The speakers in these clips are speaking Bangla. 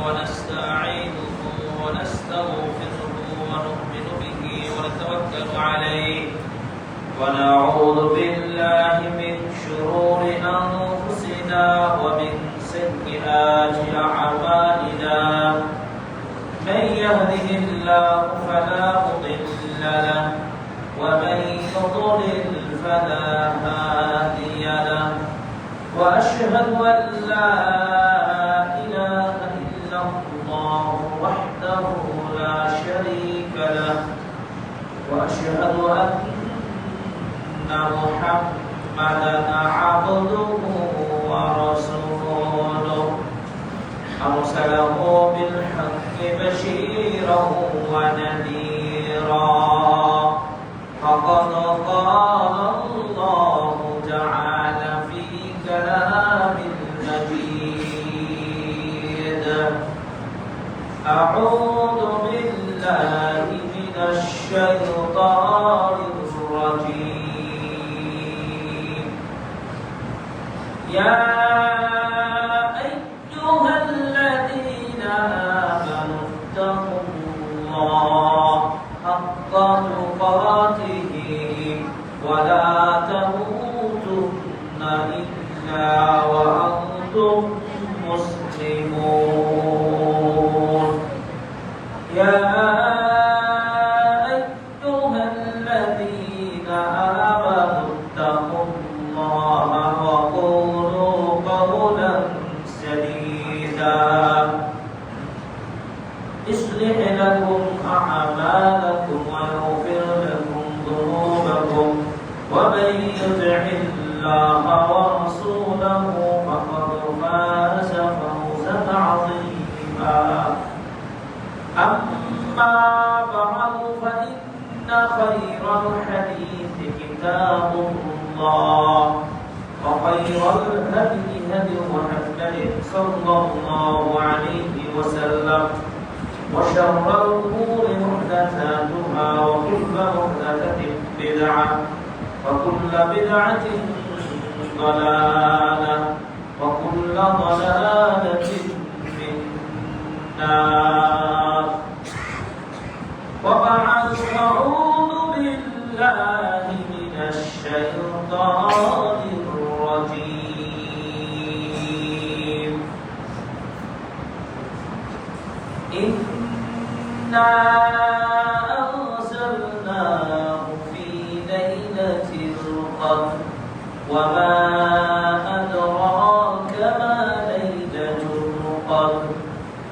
ونستعينه ونستغفره ونؤمن به ونتوكل عليه ونعوذ بالله من شرور أنفسنا ومن سيئات أعمالنا من يهده الله فلا مضل له ومن يضلل فلا هادي له وأشهد أن لا إله إلا الله وحده لا شريك له وأشهد أن محمدا عبده ورسوله أرسله بالحق بشيرا ونذيرا فقد قال الله تعالى في كلام المجيد أعوذ بالله من الشيطان الرجيم يا أيها الذين آمنوا اتقوا الله حق تقاته ولا تموتن إلا وأنتم مسلمون يا أيها الذين آمنوا اتقوا الله وقولوا قولا سديدا يصلح لكم أعمالكم ويغفر لكم ذنوبكم ومن يطع الله ورسوله فقد فاز فوزا عظيما أما بعد فإن خير الحديث كتاب الله وخير الهدي هدي محمد صلى الله عليه وسلم وشر الأمور محدثاتها وكل محدثة بدعة وكل بدعة ضلالة وكل ضلالة في النار وبعد أعوذ بالله من الشيطان الرجيم إنا أنزلناه في ليلة القدر وما أدراك ما ليلة القدر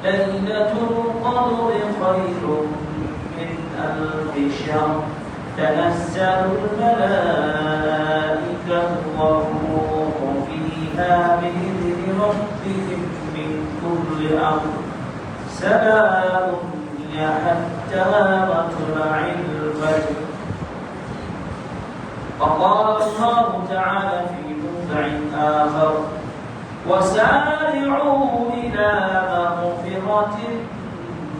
ليلة القدر خير من ألف شهر تنزل الملائكة والروح فيها بإذن ربهم من كل أمر سلام هي حتى مطلع الفجر وقال الله تعالى في موضع آخر وسارعوا إلى مغفرة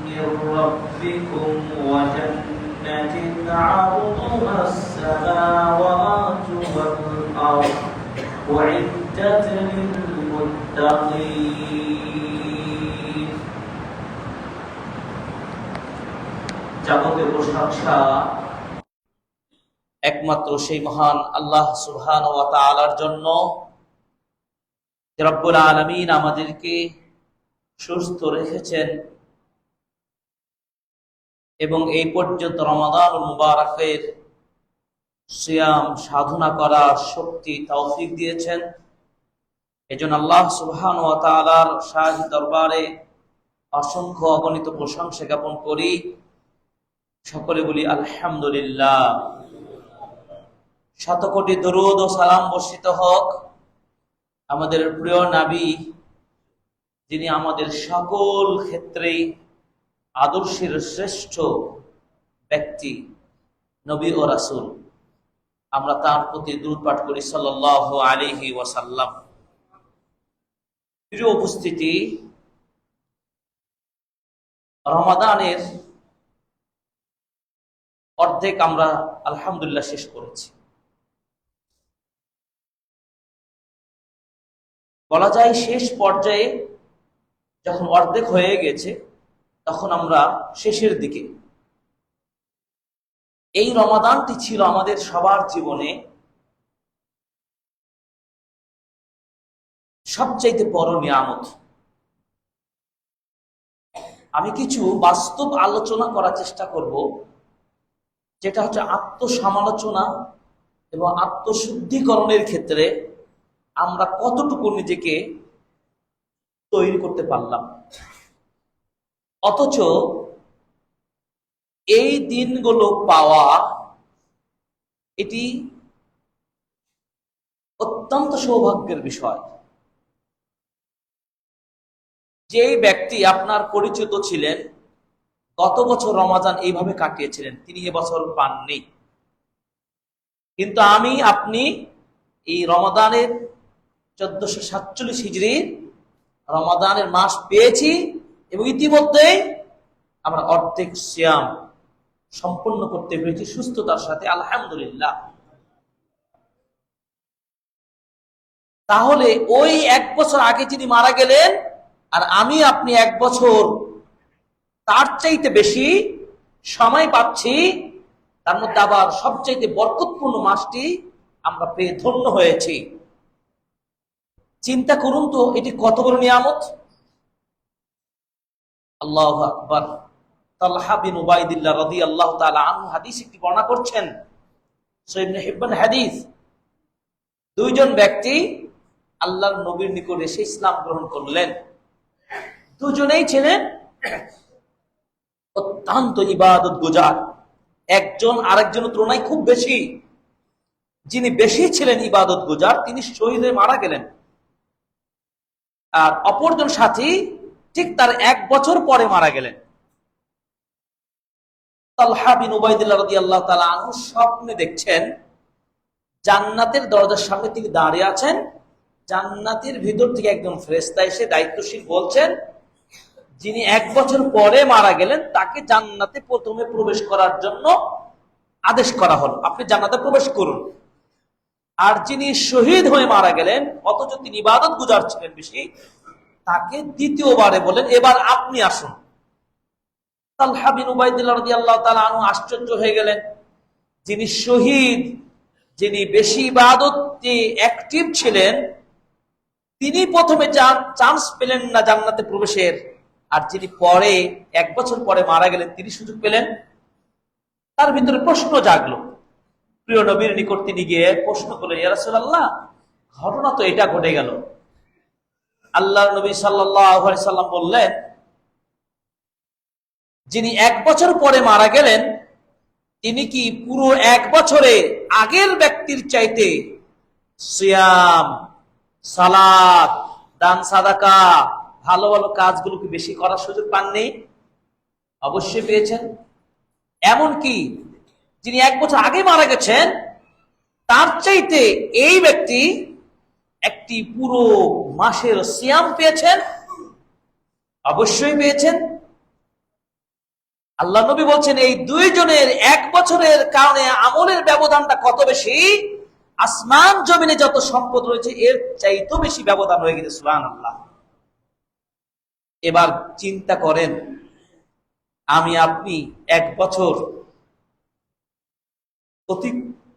من ربكم وجنة عرضها السماوات والأرض أعدت للمتقين যাবতীয় প্রশংসা একমাত্র সেই মহান আল্লাহ সুবহানাহু ওয়া তাআলার জন্য যে রব্বুল আলামিন আমাদেরকে সুস্থ রেখেছেন এবং এই পর্যন্ত রমাদানুল মুবারকের সিয়াম সাধনা করার শক্তি তৌফিক দিয়েছেন। এজন্য আল্লাহ সুবহানাহু ওয়া তাআলার শাহী দরবারে অসংখ্য অগণিত প্রশংসা জ্ঞাপন করি। সকলে বলি আলহামদুলিল্লাহ। শতকোটি দরুদ ও সালাম বর্ষিত হোক আমাদের প্রিয় নবী, যিনি আমাদের সকল ক্ষেত্রেই আদর্শের শ্রেষ্ঠ ব্যক্তি, নবী ও রাসূল। আমরা তার প্রতি দুরূদ পাঠ করি সাল্লাল্লাহু আলাইহি ওয়াসাল্লাম। প্রিয় উপস্থিতি, রমাদানের অর্ধেক আমরা আলহামদুলিল্লাহ শেষ করেছি। বলা যায় শেষ পর্যায়ে যখন অর্ধেক হয়ে গেছে তখন আমরা শেষের দিকে। এই রমাদানটি ছিল আমাদের সবার জীবনে সবচাইতে বড় নিয়ামত। আমি কিছু বাস্তব আলোচনা করার চেষ্টা করব, যেটা হচ্ছে আত্মসমালোচনা এবং আত্মশুদ্ধিকরণের ক্ষেত্রে আমরা কতটুকু নিজেকে তৈরি করতে পারলাম, অথচ এই দিনগুলো পাওয়া এটি অত্যন্ত সৌভাগ্যের বিষয়। যেই ব্যক্তি আপনার পরিচিত ছিলেন, গত বছর রমাদান এইভাবে কাটিয়েছিলেন, তিনি এবছর পাননি। কিন্তু আমি আপনি এই রমাদানের 1447 হিজরির রমাদানের মাস পেয়েছি এবং ইতিমধ্যেই আমরা অর্ধেক সিয়াম সম্পন্ন করতে পেরেছি সুস্থতার সাথে, আলহামদুলিল্লাহ। তাহলে ওই এক বছর আগে যিনি মারা গেলেন আর আমি আপনি এক বছর তার চাইতে বেশি সময় পাচ্ছি, তার মধ্যে আবার সবচাইতে বরকতপূর্ণ মাসটি আমরা পেয়ে ধন্য হয়েছি। চিন্তা করুন তো এটি কত বড় নিয়ামত। আল্লাহু আকবার। তালহা বিন উবাইদিল্লাহ রাদিয়াল্লাহু তাআলা আনহু হাদিস একটি বর্ণনা করছেন, সহিহ ইবনে হিব্বান হাদিস। দুইজন ব্যক্তি আল্লাহর নবীর নিকট এসে ইসলাম গ্রহণ করলেন। দুজনেই ছিলেন অত্যন্ত ইবাদত গুজার, একজন আরেকজনের তুলনায় খুব বেশি। যিনি বেশি ছিলেন ইবাদত গুজার, তিনি শহীদ হয়ে মারা গেলেন। আর অপরজন সাথী ঠিক তার এক বছর পরে মারা গেলেন। তালহা বিন উবাইদিল্লাহ রাদিয়াল্লাহু তাআলা আনহু স্বপ্নে দেখছেন জান্নাতের দরজার সামনে তিনি দাঁড়িয়ে আছেন। জান্নাতের ভিতর থেকে একজন ফেরেশতা এসে দায়িত্বশীল বলছেন, যিনি এক বছর পরে মারা গেলেন তাকে জান্নাতে প্রথমে প্রবেশ করার জন্য আদেশ করা হলো, আপনি জান্নাতে প্রবেশ করুন। আর যিনি শহীদ হয়ে মারা গেলেন, অথচ তিনি ইবাদত গুজার ছিলেন বেশি, তাকে দ্বিতীয়বারে বলেন, এবার আপনি আসুন। তালহা বিন উবাইদিল্লাহ রাদিয়াল্লাহু তাআলা আনহু আশ্চর্য হয়ে গেলেন। যিনি শহীদ, যিনি বেশি ইবাদতে অ্যাক্টিভ ছিলেন, তিনি প্রথমে চান্স পেলেন না জান্নাতে প্রবেশের, আর যিনি পরে এক বছর পরে মারা গেলেন তিনি সুযোগ পেলেন। তার ভিতরে প্রশ্ন জাগলো। প্রিয় নবীর নিকট তিনি গিয়ে প্রশ্ন করলেন, ইয়া রাসূলুল্লাহ, ঘটনা তো এটা ঘটে গেল। আল্লাহর নবী সাল্লাল্লাহু আলাইহি সাল্লাম বললেন, যিনি এক বছর পরে মারা গেলেন তিনি কি পুরো এক বছরে আগের ব্যক্তির চাইতে সিয়াম, সালাত, দান সাদাকা, ভালো ভালো কাজগুলো কি বেশি করার সুযোগ পাননি? অবশ্যই পেয়েছেন। এমনকি যিনি এক বছর আগে মারা গেছেন তার চাইতে এই ব্যক্তি একটি পুরো মাসের সিয়াম পেয়েছেন, অবশ্যই পেয়েছেন। আল্লাহ নবী বলছেন, এই দুইজনের এক বছরের কারণে আমলের ব্যবধানটা কত বেশি, আসমান জমিনে যত সম্পদ রয়েছে এর চাইতে বেশি ব্যবধান হয়ে গেছে। সুবহানাল্লাহ। এবার চিন্তা করেন, আমি আপনি এক বছর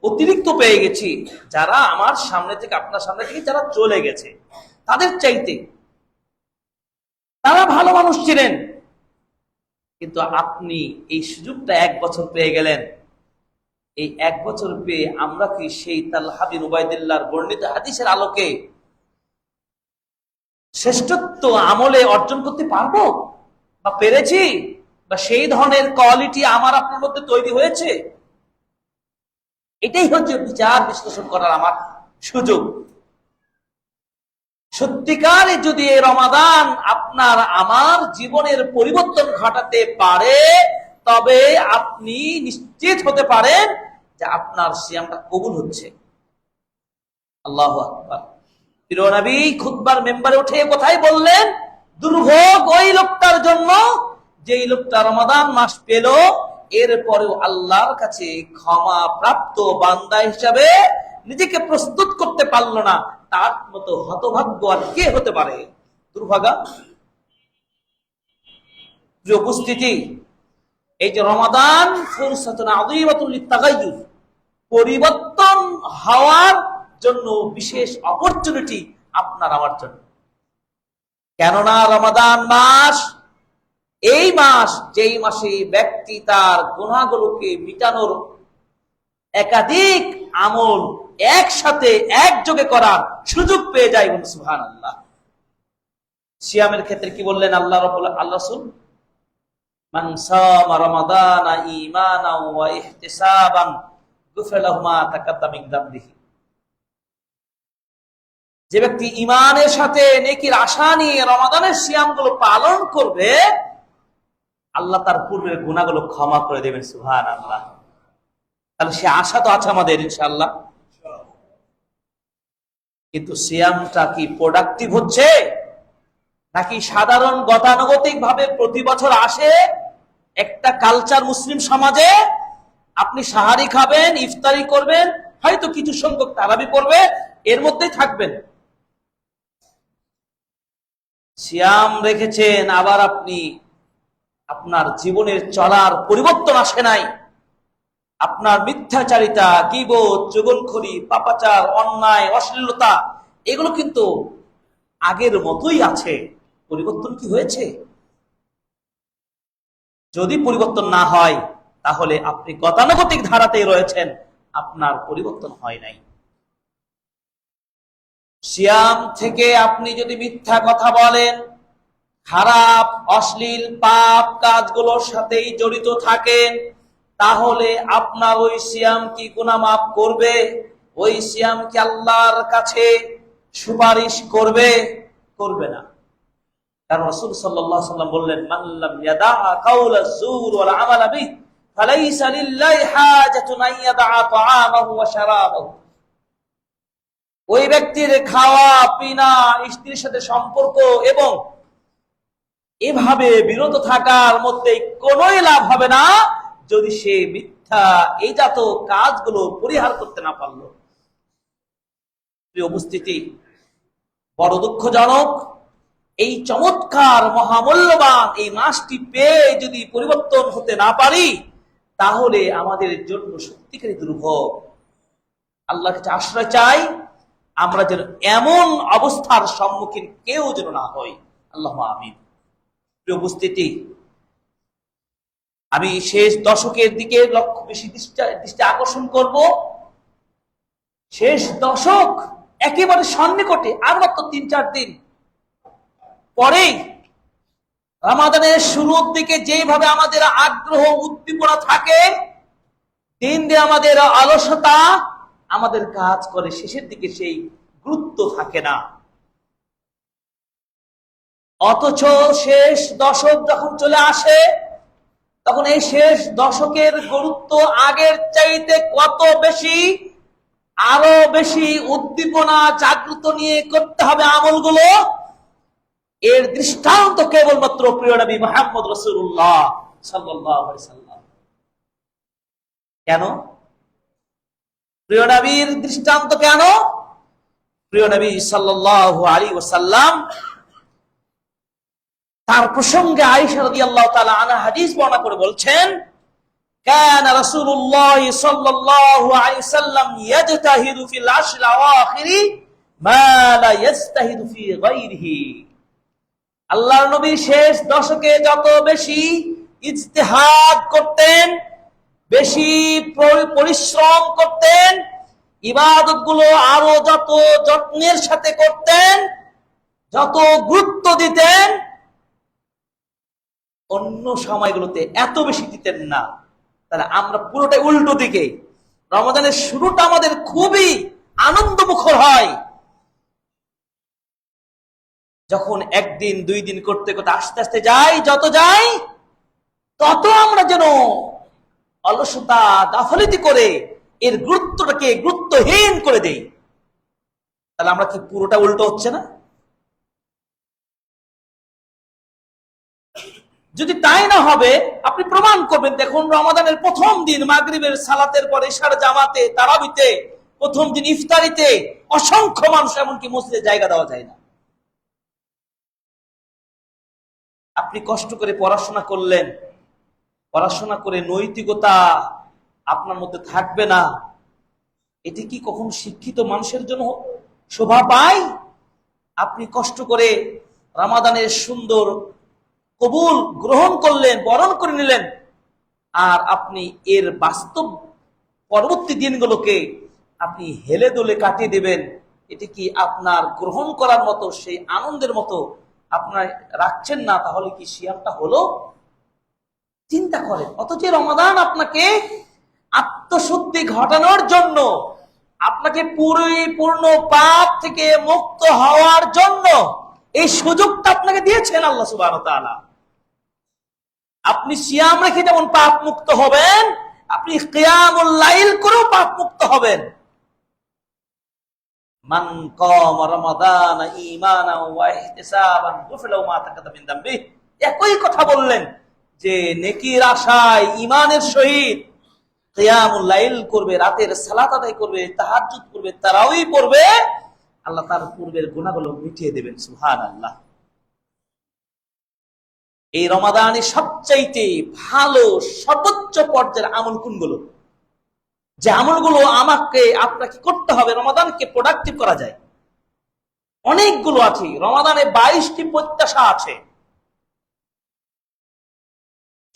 অতিরিক্ত পেয়ে গেছি, যারা আমার সামনে থেকে, আপনার সামনে থেকে যারা চলে গেছে তাদের চাইতে। তারা ভালো মানুষ ছিলেন, কিন্তু আপনি এই সুযোগটা এক বছর পেয়ে গেলেন। এই এক বছর পেয়ে আমরা কি সেই তালহা বিন উবাইদিল্লাহর বর্ণিত হাদিসের আলোকে শ্রেষ্ঠত্ব আমলে অর্জন করতে পারবো বা পেরেছি, বা সেই ধরনের কোয়ালিটি আমার আপনার মধ্যে তৈরি হয়েছে? এটাই হচ্ছে বিচার বিশ্লেষণ করার আমার সুযোগ। সত্যিকারে যদি এই রমাদান আপনার আমার জীবনের পরিবর্তন ঘটাতে পারে, তবে আপনি নিশ্চিত হতে পারেন যে আপনার সিয়ামটা কবুল হচ্ছে। আল্লাহু আকবার। প্রিয় নবী খুতবার মেম্বারে উঠে কোথায় বললেন, দুর্ভোগ ওই লোকটার জন্য যেই লোকটা রমাদান মাস পেল, এরপরেও আল্লাহর কাছে ক্ষমা প্রাপ্ত বান্দা হিসাবে নিজেকে প্রস্তুত করতে পারল না। তার মতো হতভাগ্য আর কে হতে পারে? দুর্ভাগা। প্রিয় উপস্থিতি, এই যে রমাদান ফুরসাতুন আযীমাতুন লিত-তাগায়্যুর, পরিবর্তন হওয়ার জন্য বিশেষ অপরচুনিটি আপনার আমার জন্য। কেননা রমাদান মাস এই মাস, যেই মাসে ব্যক্তি তার গুনাহগুলোকে মিটানোর একাধিক আমল একসাথে একযোগে করার সুযোগ পেয়ে যায়। সুবহানাল্লাহ। সিয়ামের ক্ষেত্রে কি বললেন আল্লাহ রাসূল? মান সামা রমাদানা ঈমানান ওয়া ইহতিসাবান গুফিরা লাহু মা তাকাদ্দামা মিন যামবিহি। যে ব্যক্তি ঈমানের সাথে নেকির আশা নিয়ে রমাদানের সিয়ামগুলো পালন করবে, আল্লাহ তার পূর্বের গুনাহগুলো ক্ষমা করে দেবেন। সুবহানাল্লাহ। তাহলে সে আশা তো আছে আমাদের ইনশাআল্লাহ। কিন্তু সিয়ামটা কি প্রোডাক্টিভ হচ্ছে, নাকি সাধারণ গতানুগতিক ভাবে প্রতি বছর আসে একটা কালচার মুসলিম সমাজে? আপনি সাহারি খাবেন, ইফতারি করবেন, হয়তো কিছু সংখ্যক তারাবি পড়বেন, এর মধ্যেই থাকবেন। সিয়াম রেখেছেন, আবার আপনি আপনার জীবনের চলার পরিবর্তন আসে নাই। আপনার মিথ্যাচারিতা, গীবত, চুগলখড়ি, পাপাচার, অন্যায়, অশ্লীলতা এগুলো কিন্তু আগের মতোই আছে। পরিবর্তন কি হয়েছে? যদি পরিবর্তন না হয়, তাহলে আপনি গতানুগতিক ধারাতেই রয়েছেন, আপনার পরিবর্তন হয় নাই। সিয়াম থেকে আপনি যদি মিথ্যা কথা বলেন, খারাপ অশ্লীল পাপ কাজগুলোর সাথেই জড়িত থাকেন, তাহলে আপনার ওই সিয়াম কি গুনাহ মাফ করবে? ওই সিয়াম কি আল্লাহর কাছে সুপারিশ করবে? করবে না। কারণ রাসূল সাল্লাল্লাহু আলাইহি ওয়াসাল্লাম বললেন, মান লাম ইয়াদা কাওলা যুর ওয়াল আমালা বিহি ফালাইসা লিল্লাহি হাজাতুন আন ইয়াদা তাআমাহু ওয়া শারাবাহু। ওই ব্যক্তির খাওয়া, পিনা, স্ত্রীর সাথে সম্পর্ক এবং এভাবে বিরত থাকার মধ্যে কোনোই লাভ হবে না যদি সে মিথ্যা এই জাত কাজগুলো পরিহার করতে না পারল। প্রিয় উপস্থিতি, বড় দুঃখজনক, এই চমৎকার মহামূল্যবান এই মাসটি পেয়ে যদি পরিবর্তন হতে না পারি, তাহলে আমাদের জন্য সত্যিকারী দুর্ভোগ। আল্লাহর কাছে আশ্রয় চাই, আমরা যেন এমন অবস্থার সম্মুখীন কেউ যেন না হই। আল্লাহুম্মা আমিন। প্রিয় উপস্থিতি, আমি শেষ দশকের দিকে বেশি দৃষ্টি আকর্ষণ করব। শেষ দশক একেবারে সন্নিকটে, আর মাত্র ৩-৪ দিন পরেই রমাদানের শুরুর দিকে যেভাবে আমাদের আগ্রহ উদ্দীপনা থাকে, দিন দিন আমাদের অলসতা আমাদের কাজ করে, শেষের দিকে সেই গুরুত্ব থাকে না। অথচ শেষ দশক যখন চলে আসে, তখন এই শেষ দশকের গুরুত্ব আগের চাইতে কত বেশি, আরো বেশি উদ্দীপনা জাগ্রত নিয়ে করতে হবে আমলগুলো। এর দৃষ্টান্ত কেবলমাত্র প্রিয় নবী মুহাম্মদ রাসূলুল্লাহ সাল্লাল্লাহু আলাইহি ওয়াসাল্লাম। কেন প্রিয় নবীর দৃষ্টান্ত? কেন প্রিয় নবী সাল্লাল্লাহু আলাইহি ওয়াসাল্লাম তার প্রসঙ্গে আয়েশা রাদিয়াল্লাহু তাআলা আনহা হাদিস বর্ণনা করে বলছেন, কানা রাসূলুল্লাহ সাল্লাল্লাহু আলাইহি ওয়াসাল্লাম ইয়াজতাহিদু ফিল আশরিল আওয়াখিরি মা লা ইয়াজতাহিদু ফি গায়রিহি। আল্লাহর নবী শেষ দশকে যত বেশি ইজতিহাদ করতেন, বেশি পরিশ্রম করতেন, ইবাদতগুলো আরো যত যত্নের সাথে করতেন, যত গুরুত্ব দিতেন, অন্য সময়গুলোতে এত বেশি দিতেন না। তাহলে আমরা পুরোটাই উল্টো দিকে। রমাদানের শুরুটা আমাদের খুবই আনন্দমুখর হয়, যখন একদিন 2 দিন করতে করতে আস্তে আস্তে যাই, যত যাই তত আমরা যেন অলসতা গাফিলতি করে এর গুরুত্বটাকে গুরুত্বহীন করে দেই। তাহলে আমরা কি পুরোটা উল্টো হচ্ছে না? যদি তাই না হবে, আপনি প্রমাণ করবেন। দেখুন, রমাদানের প্রথম দিন মাগরিবের সালাতের পরে ইশার জামাতে, তারাবিতে, প্রথম দিন ইফতারিতে অসংখ্য মানুষ, এমনকি মসজিদে জায়গা দেওয়া যায় না। আপনি কষ্ট করে পড়াশোনা করলেন, পড়াশোনা করে নৈতিকতা আপনার মধ্যে থাকবে না, এটি কি কখনো শিক্ষিত মানুষের জন্য শোভা পায়? আপনি কষ্ট করে রমাদানের সুন্দর কবুল গ্রহণ করলেন, বরণ করে নিলেন, আর আপনি এর বাস্তব পরবর্তী দিনগুলোকে আপনি হেলে দোলে কাটিয়ে দেবেন, এটি কি আপনার গ্রহণ করার মতো, সেই আনন্দের মতো আপনার রাখছেন না? তাহলে কি সিয়ামটা হলো? চিন্তা করেন। অথচ রমাদান আপনাকে আত্মশুদ্ধি ঘটানোর জন্য, আপনাকে পরিপূর্ণ পাপ থেকে মুক্ত হওয়ার জন্য এই সুযোগটা আপনাকে দিয়েছেন আল্লাহ সুবহানাহু ওয়া তাআলা। আপনি সিয়াম রেখে যেমন পাপ মুক্ত হবেন, আপনি কিয়ামুল লাইল করেও পাপ মুক্ত হবেন। মান কামা রমাদান ঈমানান ওয়া ইহতিসাবান গুফিরা মা তাকাদ্দামা মিন যামবি। একই কথা বললেন যে নেকির আশায় ঈমানের সহিত কিয়ামুল লাইল করবে, রাতের সালাত আদায় করবে, তাহাজ্জুদ করবে, তারাউই পড়বে, আল্লাহ তার পূর্বের গুনাহগুলো মিটিয়ে দেবেন। সুবহানাল্লাহ। এই রমাদানে সবচাইতে ভালো সর্বোচ্চ পর্যায়ের আমল কোনগুলো? যে আমলগুলো আমাকে আপনাকে করতে হবে রমাদানকে প্রোডাক্টিভ করা যায়, অনেকগুলো আছে। রমাদানে 22টি প্রত্যাশা আছে,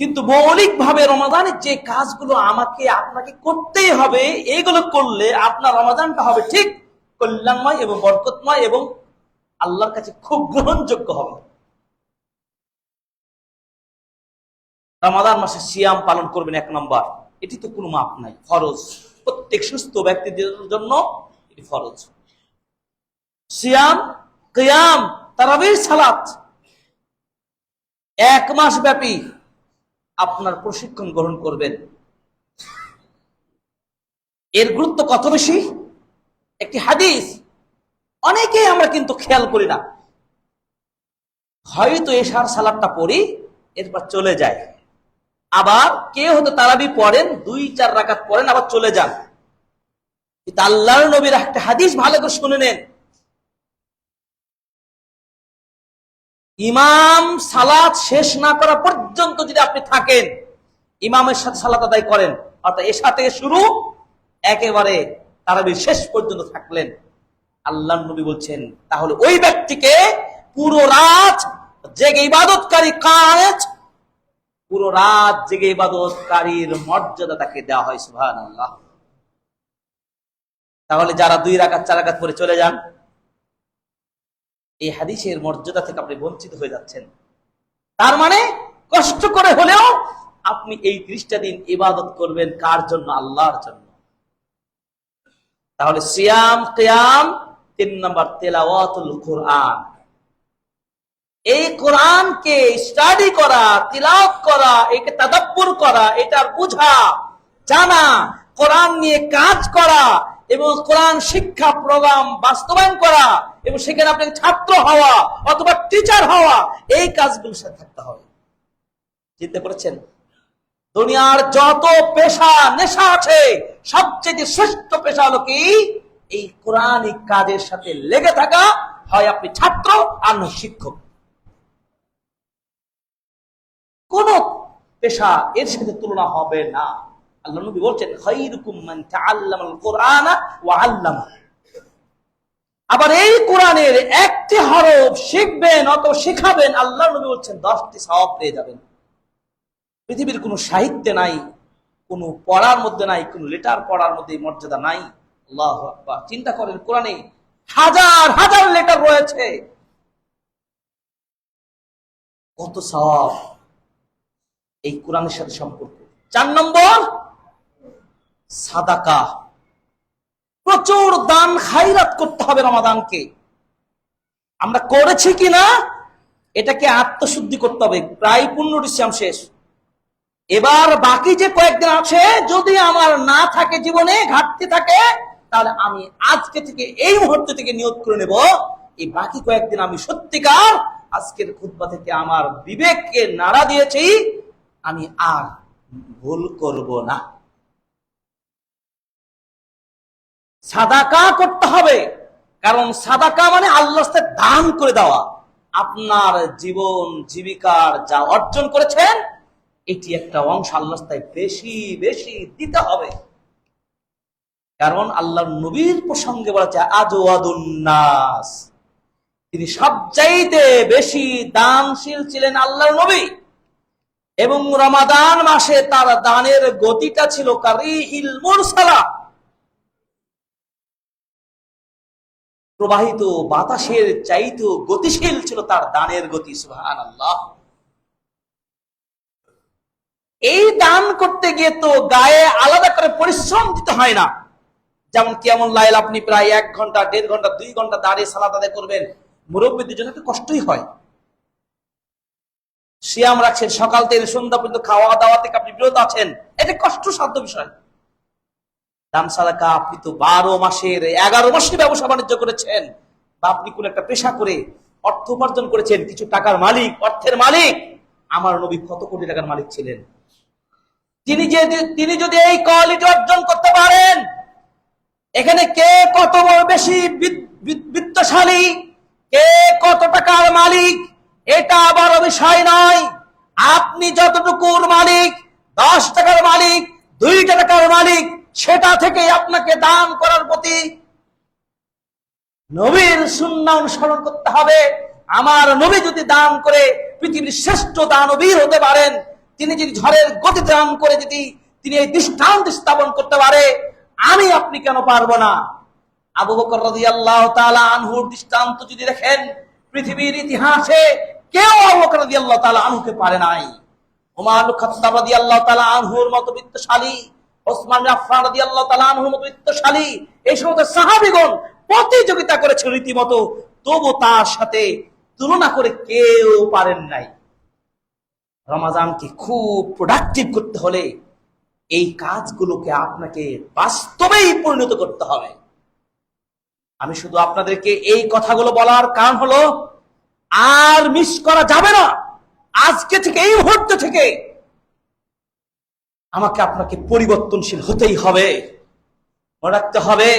কিন্তু মৌলিক ভাবে রমাদানের যে কাজগুলো আমাকে আপনাকে করতেই হবে, এইগুলো করলে আপনার রমাদানটা হবে ঠিক কল্যাণময় এবং বরকতময় এবং আল্লাহর কাছে খুব গ্রহণযোগ্য হবে। রমাদান মাসে সিয়াম পালন করবেন 1 নম্বর। এটি তো কোনো মাপ নাই, ফরজ, প্রত্যেক সুস্থ ব্যক্তিদের জন্য এটি ফরজ। সিয়াম, কিয়াম, তারাবির সালাত 1 মাস ব্যাপী আপনার প্রশিক্ষণ গ্রহণ করবেন। এর গুরুত্ব কত বেশি? একটি হাদিস অনেকেই আমরা কিন্তু খেয়াল করি না। হয়তো এশার সালাতটা পড়ি, এরপর চলে যায়। আবার কেউ হয়তো তারাবি পড়েন, 2-4 রাকাত পড়েন, আবার চলে যান। কিন্তু আল্লাহর নবীর একটা হাদিস ভালো করে শুনে নেন। ইমাম সালাত শেষ না করা পর্যন্ত যদি আপনি থাকেন, ইমামের সাথে সালাত আদায় করেন, অর্থাৎ এশা থেকে শুরু একেবারে তারাবির শেষ পর্যন্ত থাকলেন, আল্লাহর নবী বলছেন তাহলে ওই ব্যক্তিকে পুরো রাত জেগে ইবাদতকারী কাজ, পুরো রাত জেগে ইবাদতকারীর মর্যাদা তাকে দেওয়া হয়। সুবহানাল্লাহ। তাহলে যারা 2 রাকাত 4 রাকাত পরে চলে যান, এই হাদিসের মর্যাদা থেকে আপনি বঞ্চিত হয়ে যাচ্ছেন। তার মানে কষ্ট করে হলেও আপনি এই 30টা দিন ইবাদত করবেন, কার জন্য? আল্লাহর জন্য। তাহলে সিয়াম, কিয়াম। 3 নম্বর তেলাওয়াতুল কোরআন। এই কোরআনকে স্টাডি করা, তিলাওয়াত করা, একে তাদাব্বুর করা, এটার বুঝা, জানা, কোরআন নিয়ে কাজ করা এবং কোরআন শিক্ষা প্রোগ্রাম বাস্তবায়ন করা এবং সেখানে আপনি ছাত্র হওয়া অথবা টিচার হওয়া, এই কাজগুলোর সাথে থাকতে হবে। চিন্তা করেছেন? দুনিয়ার যত পেশা নেশা আছে, সবচেয়ে শ্রেষ্ঠ পেশা হলো কি? এই কোরআনিক কাজের সাথে লেগে থাকা। হয় আপনি ছাত্র আর নয় শিক্ষক। কোন পেশা এর সাথে তুলনা হবে না। আল্লাহ নবী বলছেন খায়রুকুম মান তাআল্লামাল কুরআনা ওয়া আল্লামা। আবার এই কোরআনের একটি হরফ শিখবেন অথবা শিখাবেন, আল্লাহ নবী বলছেন 10টি সওয়াব পেয়ে যাবেন। পৃথিবীর কোনো সাহিত্যে নাই, কোনো পড়ার মধ্যে নাই, কোনো লেটার পড়ার মধ্যে মর্যাদা নাই। আল্লাহু আকবার। চিন্তা করেন, কোরআনে হাজার হাজার লেটার রয়েছে, কত সওয়াব এই কোরআনের সাথে সম্পর্ক। 4 নম্বর সাদাকা। প্রচুর দান খায়রাত করতে হবে রমাদানকে। আমরা করেছি কিনা এটাকে আত্মশুদ্ধি করতে হবে। প্রায় 15টি সিয়াম শেষ, এবার বাকি যে কয়েকদিন আছে, যদি আমার না থাকে, জীবনে ঘাটতি থাকে, তাহলে আমি আজকে থেকে, এই মুহূর্ত থেকে নিয়ত করে নেব, এই বাকি কয়েকদিন আমি সত্যিকার আজকের খুতবা থেকে আমার বিবেককে নাড়া দিয়েছি, আমি আর ভুল করব না। সাদাকা করতে হবে, কারণ সাদাকা মানে আল্লাহর রাস্তায় দান করে দেওয়া। আপনার জীবন জীবিকার যা অর্জন করেছেন এটি একটা অংশ আল্লাহ তাই বেশি বেশি দিতে হবে। কারণ আল্লাহর নবীর প্রসঙ্গে বলা যায় আজওয়াদুন নাস, তিনি সবচাইতে বেশি দানশীল ছিলেন আল্লাহর নবী। এবং রমাদান মাসে তার দানের গতিটা ছিল কারিহিল মুরসালা, প্রবাহিত বাতাসের চাইতে গতিশীল ছিল তার দানের গতি। সুবহানাল্লাহ। এই দান করতে গিয়ে তো গায়ে আলাদা করে পরিশ্রম দিতে হয় না। যেমন কেমন লাইল আপনি প্রায় 1 ঘন্টা 1.5 ঘন্টা 2 ঘন্টা দাঁড়িয়ে সালাত আদায় করবেন, মুরব্বীদের জন্য একটু কষ্টই হয়। সিয়াম রাখছেন, সকাল থেকে সন্ধ্যা পর্যন্ত খাওয়া দাওয়া থেকে আপনি বিরত আছেন, এটা কষ্টসাধ্য বিষয়। দান সাদাকা আপনি তো 12 মাসের 11 মাসে ব্যবসা বাণিজ্য করেছেন, বা আপনি কোন একটা পেশা করে অর্থ উপার্জন করেছেন, কিছু টাকার মালিক, অর্থের মালিক। আমার নবী কত কোটি টাকার মালিক ছিলেন। তিনি যদি এই কোয়ালিটি অর্জন করতে পারেন, এখানে কে কত বেশি বিত্তশালী, কে কত টাকার মালিক, এটা বড় বিষয় নয়। আপনি যতটুকুর মালিক, 10 টাকার মালিক, 2 টাকার মালিক, সেটা থেকে আপনাকে দান করার প্রতি নবীর সুন্নাহ অনুসরণ করতে হবে। আমার নবী যদি দান করে পৃথিবীর শ্রেষ্ঠ দানবীর হতে পারেন, তিনি যদি ঝড়ের গতি দান করে যদি তিনি এই দৃষ্টান্ত স্থাপন করতে পারে, আমি আপনি কেন পারবো না? আবু বকর রাদিয়াল্লাহু তাআলা আনহুর দৃষ্টান্ত যদি দেখেন, পৃথিবীর ইতিহাসে কেউ আবু বকর রাদিয়াল্লাহু তাআলা আনহুকে পারে নাই। ওমর ইবনে খাত্তাব রাদিয়াল্লাহু তাআলা আনহুর মতো বিত্তশালী, ওসমান ইবনে আফফান রাদিয়াল্লাহু তাআলা আনহুর মতো বিত্তশালী, এই সমস্ত সাহাবীগণ প্রতিযোগিতা করেছে রীতিমতো, তবু তার সাথে তুলনা করে কেউ পারেন নাই। রমাদানকে খুব প্রোডাক্টিভ করতে হলে এই কাজগুলোকে আপনাকে বাস্তবেই পরিণত করতে হবে। আমি শুধু আপনাদেরকে এই কথাগুলো বলার কারণ হলো, আর মিস করা যাবে না। আজকে থেকে, এই মুহূর্ত থেকে আমাকে আপনাকে পরিবর্তনশীল হতেই হবে, মনে রাখতে হবে।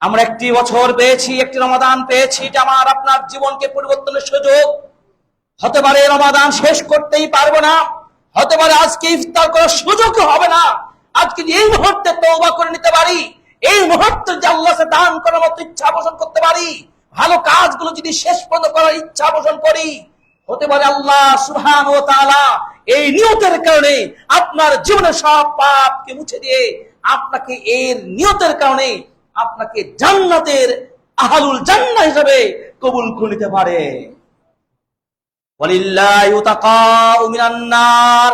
আমরা একটি বছর পেয়েছি, একটি রমাদান পেয়েছি, এটা আমার আপনার জীবনকে পরিবর্তনের সুযোগ। হতে পারে রমাদান শেষ করতেই পারবো না, হতে পারে আজকে ইফতার করার সুযোগ হবে না। আজকে এই মুহূর্তে তওবা করে নিতে পারি, এই মুহূর্তে যে আল্লাহকে দান করার মতো ইচ্ছা পোষণ করতে পারি, ভালো কাজগুলো যদি শেষ পর্যন্ত করার ইচ্ছা পোষণ করি, হতে পারে আল্লাহ সুবহানাহু ওয়া তাআলা এই নিয়তের কারণে আপনার জীবনের সব পাপকে মুছে দিয়ে আপনাকে এর নিয়তের কারণে আপনাকে জান্নাতের আহলুল জান্নাহ হিসেবে কবুল করে নিতে পারে। ওয়ালিল্লাহি উতাকাউ মিনান নার,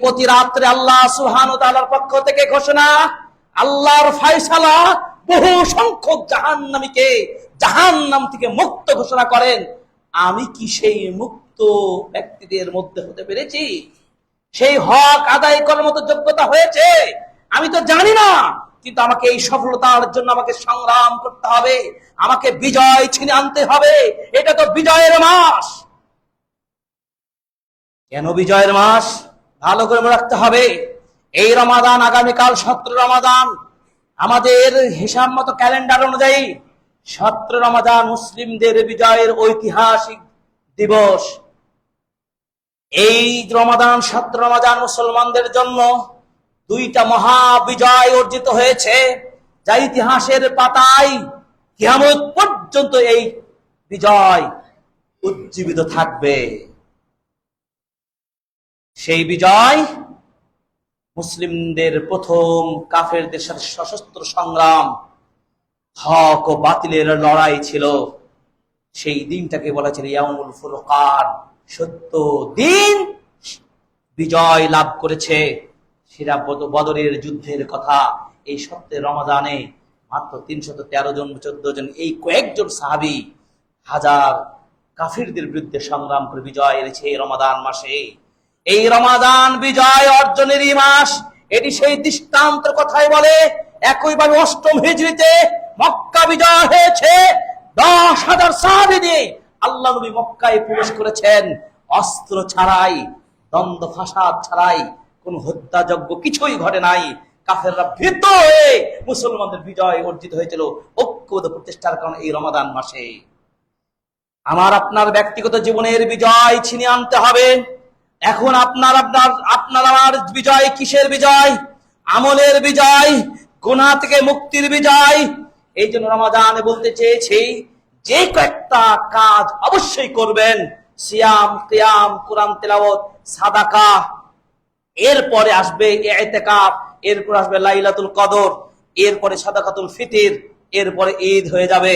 প্রতি রাত্রে আল্লাহ সুবহানাহু ওয়া তাআলার পক্ষ থেকে ঘোষণা, আল্লাহর ফয়সালা, বহু সংখ্যক জাহান্নামীকে জাহান্নাম থেকে মুক্ত ঘোষণা করেন। আমি কি সেই মুক্ত ব্যক্তিদের মধ্যে হতে পেরেছি? সেই হক আদায় করার মতো যোগ্যতা হয়েছে? আমি তো জানি না, কিন্তু আমাকে এই সফলতার জন্য আমাকে সংগ্রাম করতে হবে, আমাকে বিজয় ছিনে আনতে হবে। এটা তো বিজয়ের মাস। কেন বিজয়ের মাস? ভালো করে মনে রাখতে হবে। এই রমাদান, আগামীকাল 17 রমাদান, আমাদের হিসাব মতো ক্যালেন্ডার অনুযায়ী 17 রমাদান মুসলিমদের বিজয়ের ঐতিহাসিক দিবস। এই রমাদান, 17 রমাদান মুসলমানদের জন্য 2টা মহা বিজয় অর্জিত হয়েছে, যা ইতিহাসের পাতায় কিয়ামত পর্যন্ত এই বিজয় উজ্জীবিত থাকবে। সেই বিজয় মুসলিমদের প্রথম কাফেরদের সাথে সশস্ত্র সংগ্রাম, হক ও বাতিলের লড়াই ছিল। সেই দিনটাকে বলা ছিল ইয়াউমুল ফুরকান, সত্য দিন বিজয় লাভ করেছে। সেটা বদরের যুদ্ধের কথা। এই 17 রমাদানে মাত্র 313 জন 14 জন এই কয়েকজন সাহাবী হাজার কাফিরদের বিরুদ্ধে সংগ্রাম করে বিজয় এনেছে এই রমাদান মাসে। এই রমাদান বিজয় অর্জনেরই মাস। এটি সেই দৃষ্টান্তের কথাই বলে। একইভাবে 8ম হিজরিতে মক্কা বিজয় হয়েছে। 10,000 সাহাবী নিয়ে আল্লাহ নবী মক্কায় প্রবেশ করেছেন, অস্ত্র ছাড়াই, দ্বন্দ্ব ফাসাদ ছাড়াই, কোন হত্যাযজ্ঞ কিছুই ঘটে নাই। কাফেররা ভীত হয়ে মুসলমানদের বিজয় অর্জিত হয়েছিল ঐক্যবদ্ধ প্রতিষ্ঠার কারণে এই রমাদান মাসে। আমার আপনার ব্যক্তিগত জীবনের বিজয় ছিনিয়ে আনতে হবে। এখন আপনার আমার বিজয় কিসের বিজয়? আমলের বিজয়, গুনাহ থেকে মুক্তির বিজয়। এই জন্য রমাদানে বলতে চেয়েছি, যে কয়েকটা কাজ অবশ্যই করবেন: সিয়াম, কিয়াম, কোরআন তেলাওয়াত, সাদাকা, এরপরে আসবে ইতিকাফ, এরপর আসবে লাইলাতুল কদর, এরপরে সাদাকাতুল ফিতর, এরপরে ঈদ হয়ে যাবে।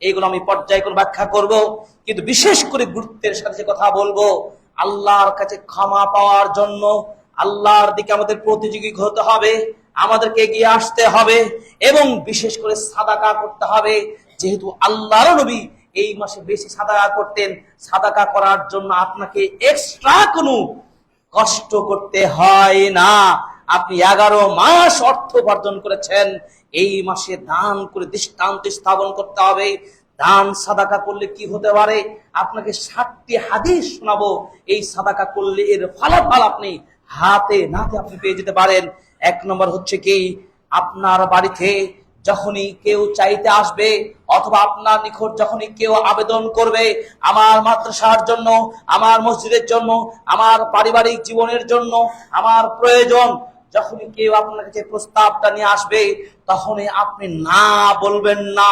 এইগুলো আমি পর্যায়ক্রমে ব্যাখ্যা করব, কিন্তু বিশেষ করে গুরুত্বের সাথে কথা বলবো, আল্লাহর কাছে ক্ষমা পাওয়ার জন্য আল্লাহর দিকে আমাদের প্রতিযোগী হতে হবে, আমাদেরকে এগিয়ে আসতে হবে, এবং বিশেষ করে সাদাকা করতে হবে। যেহেতু আল্লাহর নবী এই মাসে বেশি সাদাকা করতেন, সাদাকা করার জন্য আপনাকে এক্সট্রা কোনো কষ্ট করতে হয় না। আপনি 11 মাস অর্থ উপার্জন করেছেন, এই মাসে দান করে দৃষ্টান্ত স্থাপন করতে হবে। দান সাদাকা করলে কি হতে পারে আপনাকে 60টি হাদিস শোনাবো। এই সাদাকা করলে এর ফলাফল আপনি হাতে নাতে আপনি পেয়ে যেতে পারেন। 1 নম্বর হচ্ছে কি, আপনার বাড়িতে যখনই কেউ চাইতে আসবে, অথবা আপনার নিকট যখনই কেউ আবেদন করবে আমার মাদ্রাসার জন্য, আমার মসজিদের জন্য, আমার পারিবারিক জীবনের জন্য, আমার প্রয়োজন, যখনই কেউ আপনার কাছে প্রস্তাবটা নিয়ে আসবে, তখনই আপনি না বলবেন না।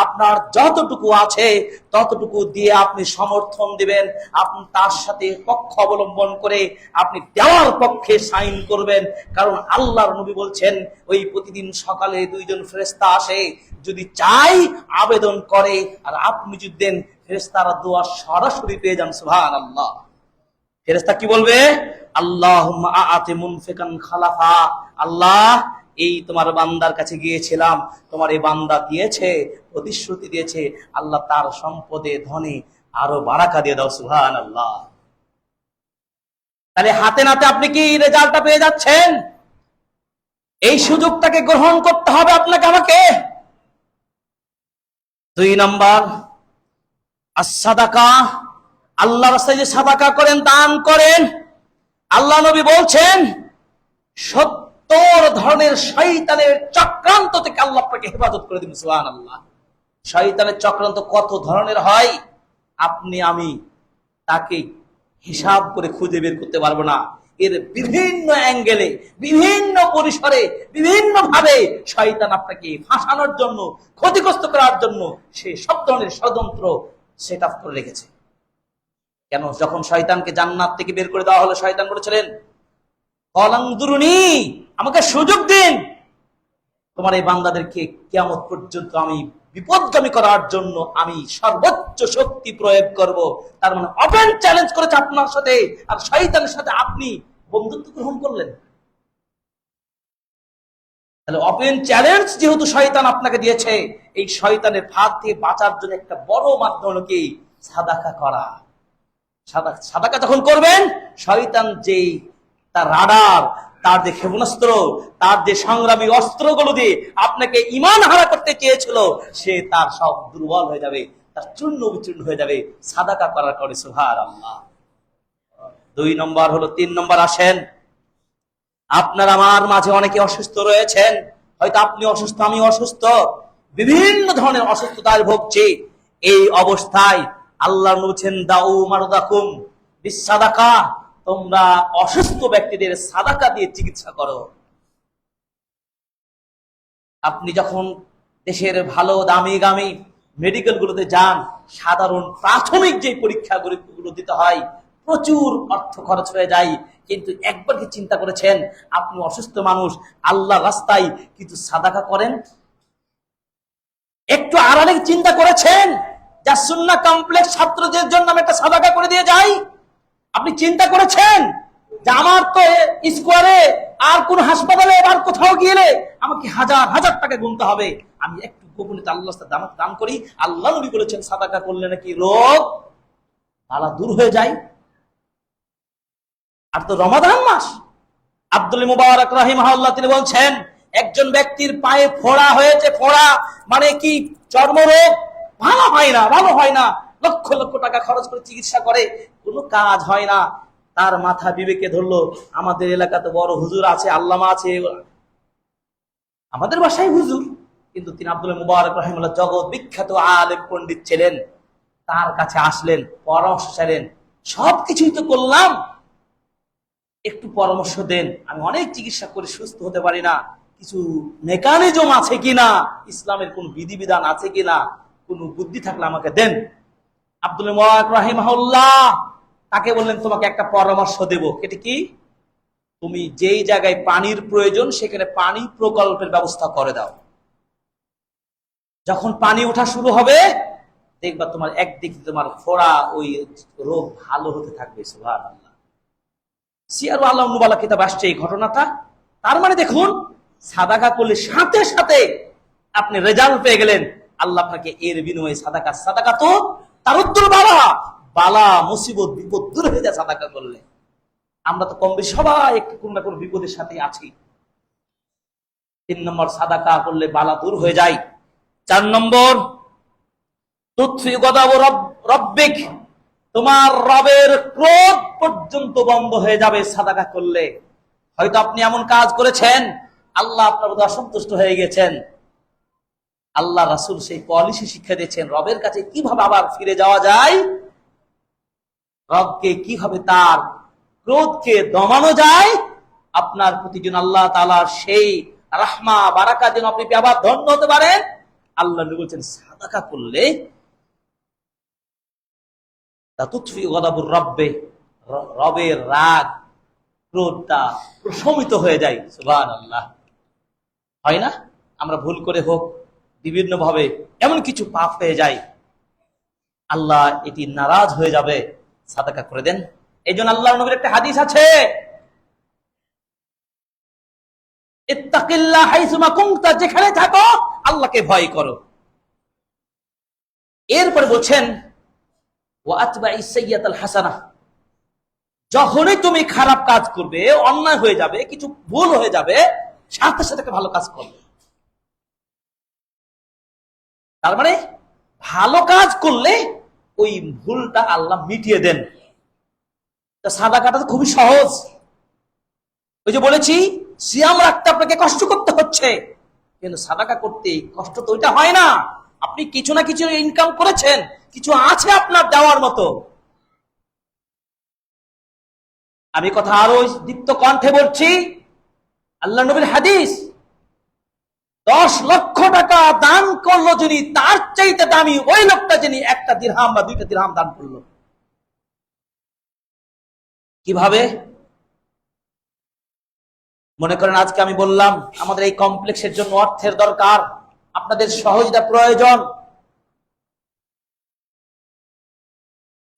আপনার যতটুকু আছে ততটুকু দিয়ে আপনি সমর্থন দিবেন। আপনি তার সাথে পক্ষ অবলম্বন করে আপনি দেওয়ার পক্ষে সাইন করবেন। কারণ আল্লাহর নবী বলছেন, ওই প্রতিদিন সকালে 2 জন ফেরেশতা আসে, যদি চাই আবেদন করে, আর আপনি যদি দেন, ফেরেশতারা দোয়া সরাসরি পেয়ে যান। সুবহানাল্লাহ। ফেরেশতা কি বলবে? আল্লাহুম্মা আ'তি মুনফিকান খালাফা। আল্লাহ, এই তোমার বান্দার কাছে গিয়েছিলাম, তোমার এই বান্দা দিয়েছে, প্রতিশ্রুতি দিয়েছে, আল্লাহ তার সম্পদে ধনে আরো বারাকা দিয়ে দাও। সুবহানাল্লাহ। তাহলে হাতে নাতে আপনি কি রেজাল্টটা পেয়ে যাচ্ছেন? এই সুযোগটাকে গ্রহণ করতে হবে আপনাকে আমাকে। 2 নম্বর, as-সাদাকা। আল্লাহর রাস্তায় যে সাদাকা করেন, দান করেন, আল্লাহ নবী বলছেন 70 ধরনের শয়তানের চক্রান্ত থেকে আল্লাহ আপনাকে হেফাজত করে দিবেন। সুবহানাল্লাহ। শয়তানের চক্রান্ত কত ধরনের হয় আপনি আমি তাকে হিসাব করে খুঁজে বের করতে পারবো না। এর বিভিন্ন অ্যাঙ্গেলে, বিভিন্ন পরিসরে, বিভিন্ন ভাবে শয়তান আপনাকে ফাঁসানোর জন্য, ক্ষতিগ্রস্ত করার জন্য সে সব ধরনের ষড়যন্ত্র সেট আপ করে রেখেছে। কেন? যখন শয়তানকে জান্নাত থেকে বের করে দেওয়া হলো, শয়তান বলেছিলেন, কলাংদুরুনি, আমাকে সুযোগ দিন, তোমার এই বান্দাদেরকে কিয়ামত পর্যন্ত আমি বিপদগামী করার জন্য আমি সর্বোচ্চ শক্তি প্রয়োগ করব। তার মানে ওপেন চ্যালেঞ্জ করেছে আপনার সাথে, আর শয়তানের সাথে আপনি বন্ধুত্ব গ্রহণ করলেন। তাহলে ওপেন চ্যালেঞ্জ যেহেতু শয়তান আপনাকে দিয়েছে, এই শয়তানের ফাঁদ থেকে বাঁচার জন্য একটা বড় মাধ্যম হলো কি? সাদাকা করা। সাদাকা যখন করবেন, শয়তান যেই তার রাডার, তার যে ক্ষেপণাস্ত্র, তার যে সংগ্রামী অস্ত্রগুলো দিয়ে আপনাকে ঈমান হারা করতে চেয়েছিল, সে তার সব দুর্বল হয়ে যাবে, তার চূর্ণ বিচূর্ণ হয়ে যাবে সাদাকা করার কারণে। সুবহানাল্লাহ। 2 নম্বর হলো, 3 নম্বর আসেন, আপনার আমার মাঝে অনেকে অসুস্থ রয়েছেন, হয়তো আপনি অসুস্থ, আমি অসুস্থ, বিভিন্ন ধরনের অসুস্থতায় ভুগছি। এই অবস্থায় আল্লাহ বলছেন, দাউ মারদাকুম বিসাদাকা, তোমরা অসুস্থ ব্যক্তিদের সাদাকা দিয়ে চিকিৎসা করো। আপনি যখন দেশের ভালো দামি গামি মেডিকেল গুলোতে যান, সাধারণ প্রাথমিক যে পরীক্ষাগুলো দিতে হয়, প্রচুর অর্থ খরচ হয়ে যায়। কিন্তু একবার কি চিন্তা করেছেন, আপনি অসুস্থ মানুষ, আল্লাহ রাস্তায় কিছু সাদাকা করেন? একটু আড়ালে চিন্তা করেছেন, যা সুন্নাহ কমপ্লেক্স ছাত্রদের জন্য আমি একটা সাদাকা করে দিয়ে যাই? আপনি চিন্তা করেছেন যে আমার তো স্কোয়ারে আর কোন হাসপাতালে আর কোথাও গেলে আমাকে হাজার হাজার টাকা গুনতে হবে, আমি একটু গোপনে আল্লাহর রাস্তায় দান করি। আল্লাহ নবী বলেছেন, সাদাকা করলে নাকি রোগ বালা দূর হয়ে যায়। আর তো রমাদান মাস, আব্দুল মুবারক রাহিমাহুল্লাহ তিনি বলছেন, একজন ব্যক্তির পায়ে ফোড়া হয়েছে, ফোড়া মানে কি? চর্মরোগ, ভালো হয় না, লক্ষ লক্ষ টাকা খরচ করে চিকিৎসা করে, কোনো কাজ হয় না। তার মাথা বিবেকে ধরলো, আমাদের এলাকাতে বড় হুজুর আছে, আল্লামা আছে, আমাদের বাসায় হুজুর, কিন্তু তিনি আব্দুল মুবারক রাহিমাহুল্লাহ জগৎ বিখ্যাত আলেম পণ্ডিত ছিলেন। তার কাছে আসলেন, পরামর্শ চাইলেন, সবকিছুই তো করলাম, একটু পরামর্শ দেন, আমি অনেক চিকিৎসা করে সুস্থ হতে পারি না, কিছু মেকানিজম আছে কিনা, ইসলামের কোন বিধিবিধান আছে কিনা, কোন বুদ্ধি থাকলে আমাকে দেন। আব্দুল মুবারক রাহিমাহুল্লাহ তাকে বললেন, তোমাকে একটা পরামর্শ দেব। এটি কি? তুমি যেই জায়গায় পানির প্রয়োজন সেখানে পানি প্রকল্পের ব্যবস্থা করে দাও। যখন পানি ওঠা শুরু হবে দেখবা তোমার একদিক তোমার ফোড়া ওই রোগ ভালো হতে থাকবে। সুবহানাল্লাহ। সিয়ারু আলাম নুবালা কিতাব আসছে এই ঘটনাটা। তার মানে দেখুন, সাদাকা করলে সাথে সাথে আপনি রেজাল্ট পেয়ে গেলেন। আল্লাহ আপনাকে এর বিনিময়ে সাদাকা তো তার উত্তর বালা মুসিবত বিপদ দূর হয়ে যায় সাদাকা করলে। আমরা তো কম বেশি সবাই একটু কোন না কোন বিপদের সাথে আছি। 3 নম্বর, সাদাকা করলে বালা দূর হয়ে যায়। 4 নম্বর, তুতফি গদাব রব্বিক, তোমার রবের ক্রোধ পর্যন্ত বন্ধ হয়ে যাবে সাদাকা করলে। হয়তো আপনি এমন কাজ করেছেন, আল্লাহ আপনার প্রতি অসন্তুষ্ট হয়ে গেছেন। আল্লাহ রাসূল সেই পলিসি শিক্ষা দিয়েছেন, রবের কাছে কিভাবে আবার ফিরে যাওয়া যায়, রবকে কিভাবে তার ক্রোধকে দমানো যায়, আপনার প্রতি যেন আল্লাহ তাআলার সেই রাহমা বারাকা যেন আপনি আবার ধন্য হতে পারেন। আল্লাহ নবী বলেছেন, সাদাকা করলে তুতফি গদাবুর রব্বে, রবের রাগ ক্রোধটা প্রশমিত হয়ে যায়। সুবহানাল্লাহ। হয় না? আমরা ভুল করে হোক বিভিন্ন ভাবে এমন কিছু পাপ হয়ে যায়, আল্লাহ এটি নারাজ হয়ে যাবে, সাদাকা করে দেন। এই জন্য আল্লাহর নবীর একটা হাদিস আছে, ইত্তাকিল্লাহ হাইসুমা কুনতা, যেখানে থাকো আল্লাহকে ভয় করো। এরপরে বলছেন, ওয়া আতবাইস সাইয়্যাতাল হাসানাহ, যখনই তুমি খারাপ কাজ করবে, অন্যায় হয়ে যাবে, কিছু ভুল হয়ে যাবে, সাথে সাথে ভালো কাজ করবে। তার মানে ভালো কাজ করলে ওই ভুলটা আল্লাহ মিটিয়ে দেন। সাদাকাটা তো খুবই সহজ। ওই যে বলেছি, সিয়াম রাখতে আপনাকে কষ্ট করতে হচ্ছে, কিন্তু সাদাকা করতে কষ্ট তো ওইটা হয় না। আপনি কিছু না কিছু ইনকাম করেছেন, কিছু আছে আপনার দেওয়ার মতো। আমি কথা আরো দীপ্ত কণ্ঠে বলছি, আল্লাহ নবীর হাদিস, 10 লক্ষ টাকা দান করলো যিনি, তার চাইতে দামি ওই লোকটা যিনি 1টা দিরহাম বা 2টা দিরহাম দান করলো। কিভাবে? মনে করেন আজকে আমি বললাম আমাদের এই কমপ্লেক্সের জন্য অর্থের দরকার, আপনাদের সহযোগিতা প্রয়োজন।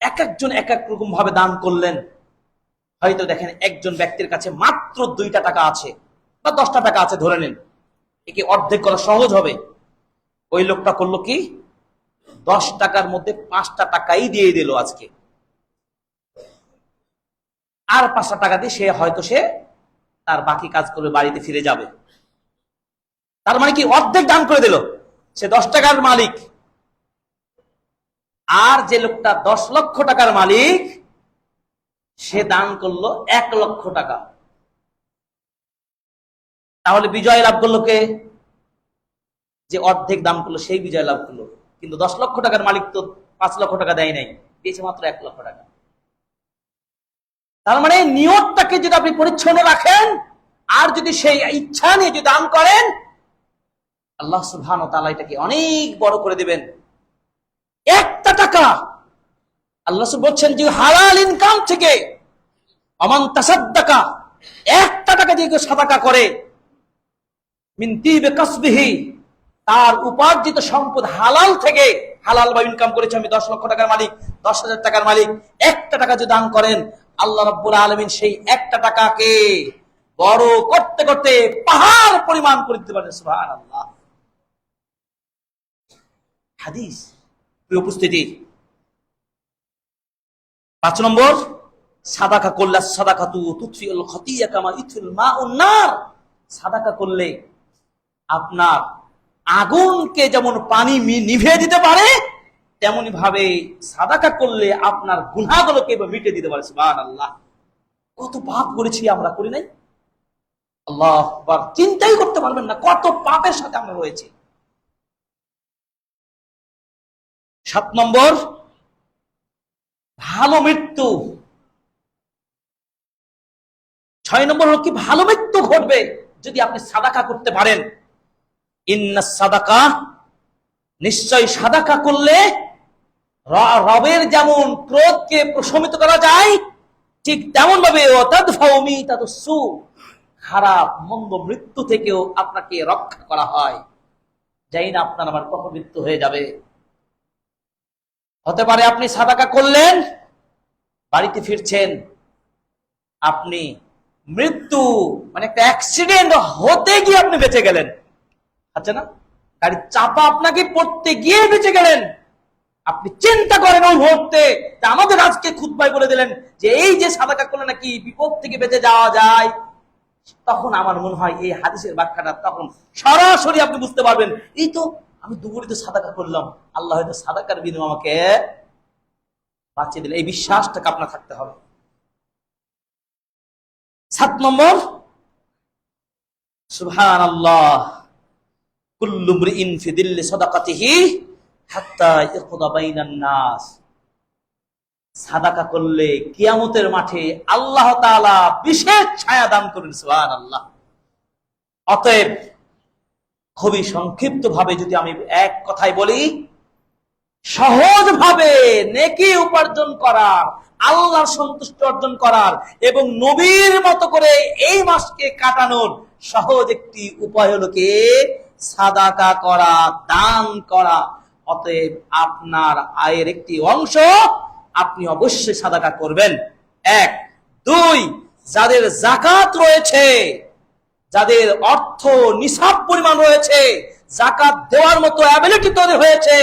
এক একজন এক এক রকম ভাবে দান করলেন। হয়তো দেখেন একজন ব্যক্তির কাছে মাত্র 2টা টাকা আছে বা 10টা টাকা আছে ধরে নেন, একে অর্ধেক করা সহজ হবে। ওই লোকটা করলো কি, 10 টাকার মধ্যে 5টা টাকাই দিয়ে দিল আজকে, আর 5টা টাকা দিয়ে সে হয়তো সে তার বাকি কাজ করবে, বাড়িতে ফিরে যাবে। তার মানে কি, অর্ধেক দান করে দিল, সে 10 টাকার মালিক। আর যে লোকটা 10 লক্ষ টাকার মালিক, সে দান করলো 1 লক্ষ টাকা। তাহলে বিজয় লাভ করলো কে? যে অর্ধেক দান করলো সেই বিজয় লাভ করলো। কিন্তু 10 লক্ষ টাকার মালিক তো 5 লক্ষ টাকা দেয় নাই, দিয়েছে মাত্র 1 লক্ষ টাকা। তার মানে নিয়তটাকে যদি আপনি পরিচ্ছন্ন রাখেন, আর যদি সেই ইচ্ছা নিয়ে যদি দান করেন, আল্লাহ সুবহানাহু ওয়া তাআলা এটাকে অনেক বড় করে দিবেন। 1টা টাকা আল্লাহ বলছেন যে হালাল ইনকাম থেকে, আমান তাসাদ্দাকা, 1টা টাকা দিয়ে কেউ সাদাকা করে, মিন তিবে কাসবিহি, তার উপার্জিত সম্পদ হালাল থেকে, হালাল বা ইনকাম করেছে, আমি 10 লক্ষ টাকার মালিক, 10,000 টাকার মালিক, 1টা টাকা যদি দান করেন, আল্লাহ রাব্বুল আলামিন সেই 1টা টাকাকে বড় করতে করতে পাহাড় পরিমাণ করে দিতে পারেন। সুবহানাল্লাহ। হাদিস। প্রিয় উপস্থিতি, 5 নম্বর, সাদাকা করলে, সাদাকাতু তুতফিউল খতিয়া কামা ইথুল মাউন নার, সাদাকা করলে আপনার আগুনকে যেমন পানি নিভিয়ে দিতে পারে, তেমনি ভাবে সাদাকা করলে আপনার গুনাহগুলোকে মিটিয়ে দিতে পারে। সুবহানাল্লাহ। কত পাপ করেছি আমরা, করি নাই? আল্লাহু আকবার, চিন্তাই করতে পারবেন না কত পাপের সাথে আমরা রয়েছি। 7 নম্বর, ভালো মৃত্যু। 6 নম্বর হলো কি ভালো মৃত্যু ঘটবে যদি আপনি সাদাকা করতে পারেন। ইন্নাস সাদাকা, নিশ্চয় সাদাকা করলে রবের যেমন ক্রোধকে প্রশমিত করা যায়, ঠিক তেমন ভাবে খারাপ মন্দ মৃত্যু থেকেও আপনাকে রক্ষা করা হয়। জানি না আপনার আমার কখন মৃত্যু হয়ে যাবে। হতে পারে আপনি সাদাকা করলেন, বাড়িতে ফিরছেন, আপনি মৃত্যু মানে একটা অ্যাক্সিডেন্ট হতে গিয়ে আপনি বেঁচে গেলেন। আচ্ছা না, গাড়ির চাপা আপনাকে পড়তে গিয়ে বেঁচে গেলেন। আপনি চিন্তা করেন ওই মুহূর্তে, আমাদের আজকে খুতবায় বলে দিলেন যে এই যে সাদাকা করলে নাকি বিপদ থেকে বেঁচে যাওয়া যায়। তখন আমার মনে হয় এই হাদিসের ব্যাখ্যাটা তখন সরাসরি আপনি বুঝতে পারবেন, এই তো আমি দুপুরে সাদাকা করলাম, আল্লাহ হয়তো সাদাকার বিনিময়ে আমাকে বাঁচিয়ে দিলেন। এই বিশ্বাসটাকে আপনার থাকতে হবে। 7 নম্বর, সুবহানাল্লাহ, কুল্লু মরিইন ফি দিল্লি সাদাকাতিহি হাত্তা ইয়াকুদা বাইনান নাস। সাদাকা করলে কিয়ামতের মাঠে আল্লাহ তাআলা বিশেষ ছায়া দান করেন। সুবহানাল্লাহ। অতএব খুবই সংক্ষিপ্ত ভাবে যদি আমি এক কথায় বলি, সহজ ভাবে নেকি উপার্জন করার, আল্লাহর সন্তুষ্টি অর্জন করার এবং নবীর মতো করে এই মাসকে কাটানোর সহজ একটি উপায় হলো কি সাদাকা করা, দান করা। অতএব আপনার আয়ের একটি অংশ আপনি অবশ্যই সাদাকা করবেন। 1 2, যাদের যাকাত রয়েছে, যাদের অর্থ নিসাব পরিমাণ রয়েছে, যাকাত দেওয়ার মতো অ্যাবিলিটি তৈরি হয়েছে,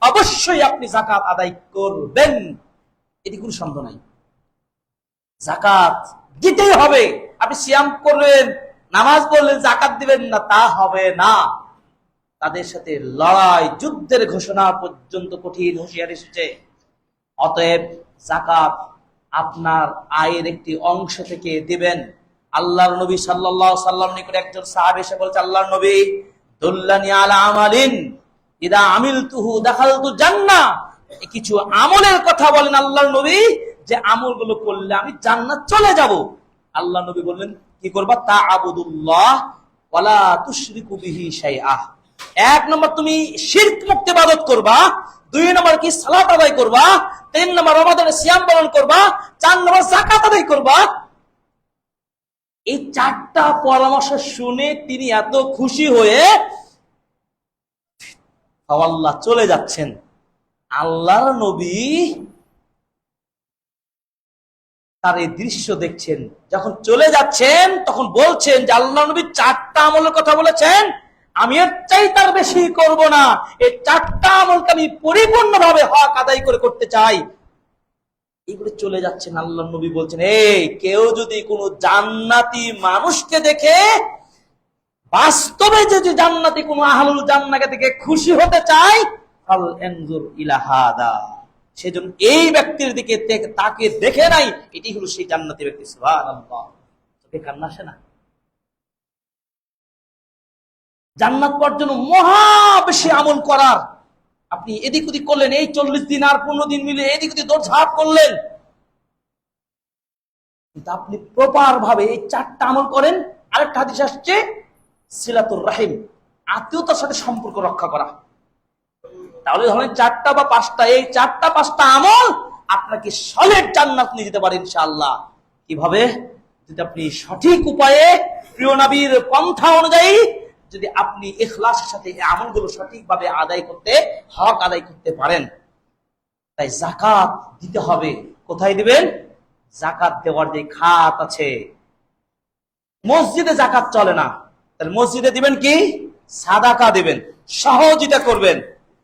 অবশ্যই আপনি যাকাত আদায় করবেন। এটি কোনো সন্দেহ নাই, যাকাত দিতেই হবে। আপনি সিয়াম করলেন, নামাজ পড়লেন, যাকাত দিবেন না, তা হবে না। তাদের সাথে লড়াই, যুদ্ধের ঘোষণা পর্যন্ত কঠিন হুঁশিয়ারি এসেছে। অতএব যাকাত আপনার আয়ের একটি অংশ থেকে দিবেন। আল্লাহর নবী সাল্লাল্লাহু আলাইহি ওয়াসাল্লাম নিকট একজন সাহাবী এসে বলছে, আল্লাহর নবী দুল্লানি আলা আমালিন ইদা আমিলতুহু দাখালতু জান্নাহ। কিছু আমলের কথা বলেন আল্লাহর নবী, যে আমলগুলো করলে আমি জান্নাত চলে যাব। আল্লাহর নবী বললেন কি করবা? তা'বুদুল্লাহ ওয়ালা তুশরিকু বিহি শাইআ। 1 নম্বর তুমি শিরক মুক্ত ইবাদত করবা, 2 নম্বর কি সালাত আদায় করবা, 3 নম্বর রমাদানে সিয়াম পালন করবা, 4 নম্বর যাকাত আদায় করবা। এই 4টা পরামর্শ শুনে তিনি এত খুশি হয়ে আল্লাহ চলে যাচ্ছেন। আল্লাহর নবী তার এই দৃশ্য দেখছেন, যখন চলে যাচ্ছেন তখন বলছেন যে আল্লাহর নবী 4টা আমলের কথা বলেছেন, আমি এর চাইতে তার বেশি করব না। এই 4টা আমলকে আমি পরিপূর্ণভাবে হক আদায় করে করতে চাই। এগুলো চলে যাচ্ছেন। আল্লাহর নবী বলছেন, এই কেউ যদি কোনো জান্নাতি মানুষকে দেখে, বাস্তবে যদি জান্নাতি কোনো আহলুল জান্নাহকে দেখে খুশি হতে চায়, ফাল এনজুর ইলা হাদা, সেজন্য এই ব্যক্তির দিকে তাকে দেখে নাই, এটি হলো সেই জান্নাতি ব্যক্তি। সুবহানাল্লাহ। চোখে কান্না আসে না? জান্নাত পাওয়ার জন্য মহা বেশি আমল করার, আপনি এদিক ওদিক করলেন, এই 40 দিন আর 15 দিন মিলে এদিক ওদিক দৌড়ঝাঁপ করলেন, কিন্তু আপনি প্রপার ভাবে এই 4টা আমল করেন। আরেকটা হাদিস আসছে, সিলাতুর রাহিম, আত্মীয়তার সাথে সম্পর্ক রক্ষা করা। তাহলে ধরেন 4টা বা 5টা, এই 4টা 5টা আমল আপনাকে সলিড জান্নাত নিয়ে যেতে পারে ইনশাআল্লাহ। কিভাবে? যদি আপনি সঠিক উপায়ে প্রিয় নবীর পন্থা অনুযায়ী যদি আপনি ইখলাসের সাথে এই আমলগুলো সঠিকভাবে আদায় করতে, হক আদায় করতে পারেন। তাই যাকাত দিতে হবে। কোথায় দিবেন? যাকাত দেওয়ার যে খাত আছে, মসজিদে যাকাত চলে না, তাহলে মসজিদে দিবেন কি? সাদাকা দিবেন, সহযোগিতা করবেন।